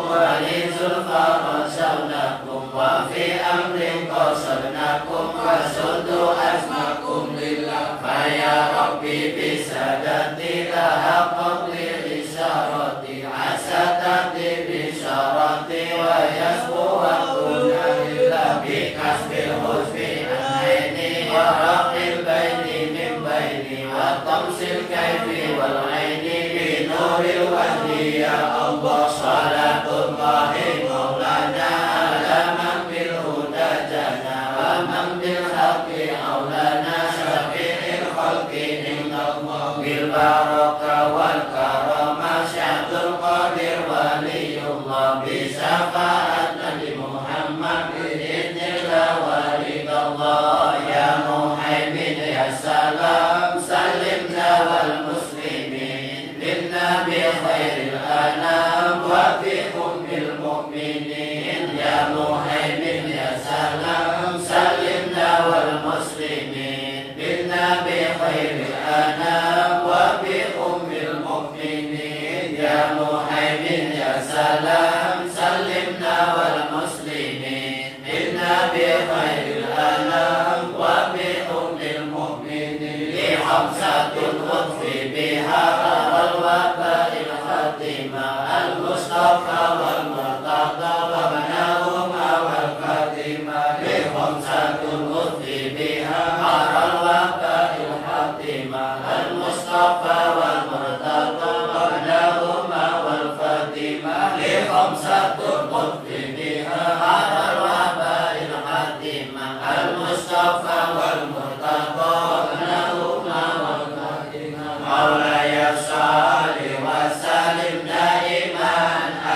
wa lizul farasawnakum wa fi amrin qasadnakum wa sudu asmakum lillah. Faya Rabbi bisadati lahaqab li isyarati asatati bisyarati wa yasbu wa kunna lillah bikasbil husbi an-aini wa raqil baini min baini wa tamsil kaifi wal aini bi nuril wahdi ya Allah. Salatullahi maulana ala man bil huda jana wa man bil haqqi aulana syafi'il khalqi indallah bil baraka wal karama syadul qadir waliyullah bi syafaat Nabi Muhammad bi'idnillah walidallah. Ya Muhaimin ya salam salimna wal muslimin bin nabi khairil anam wa bi ummil mu'minin. Ya Muhaimin ya salam salimna wal muslimin bin nabi khairil anam wa bi ummil mu'minin. Ya Muhaimin ya salam salimna wal muslimin bin nabi khairil anam wa bi ummil mu'minin. Li khamsatun khutfi biha al waba'il الخاتمة المصطفى والمرتضى وبناهما والخاتمة لخمسة أطفي بها نار الوباء الحاتمة المصطفى والمرتضى وبناهما والخاتمة لخمسة أطفي بها نار الوباء الحاتمة المصطفى والمرتضى وبناهما والخاتمة مولاي صل وسلم دائما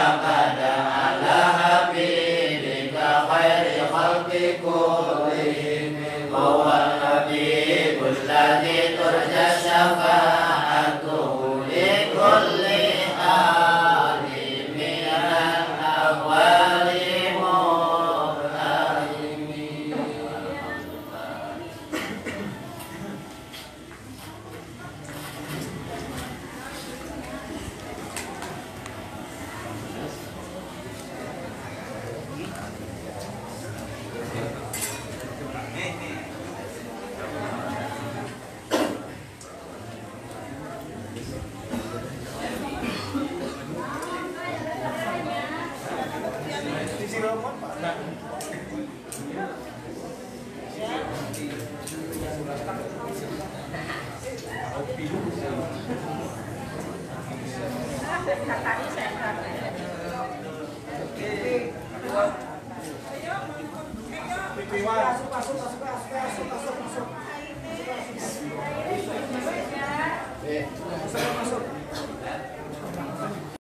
أبدا على حبيبك خير خلق كلهم هو الحبيب الذي ترجى شفاعته لكل حال من الأحوال مؤمنين. Masuk.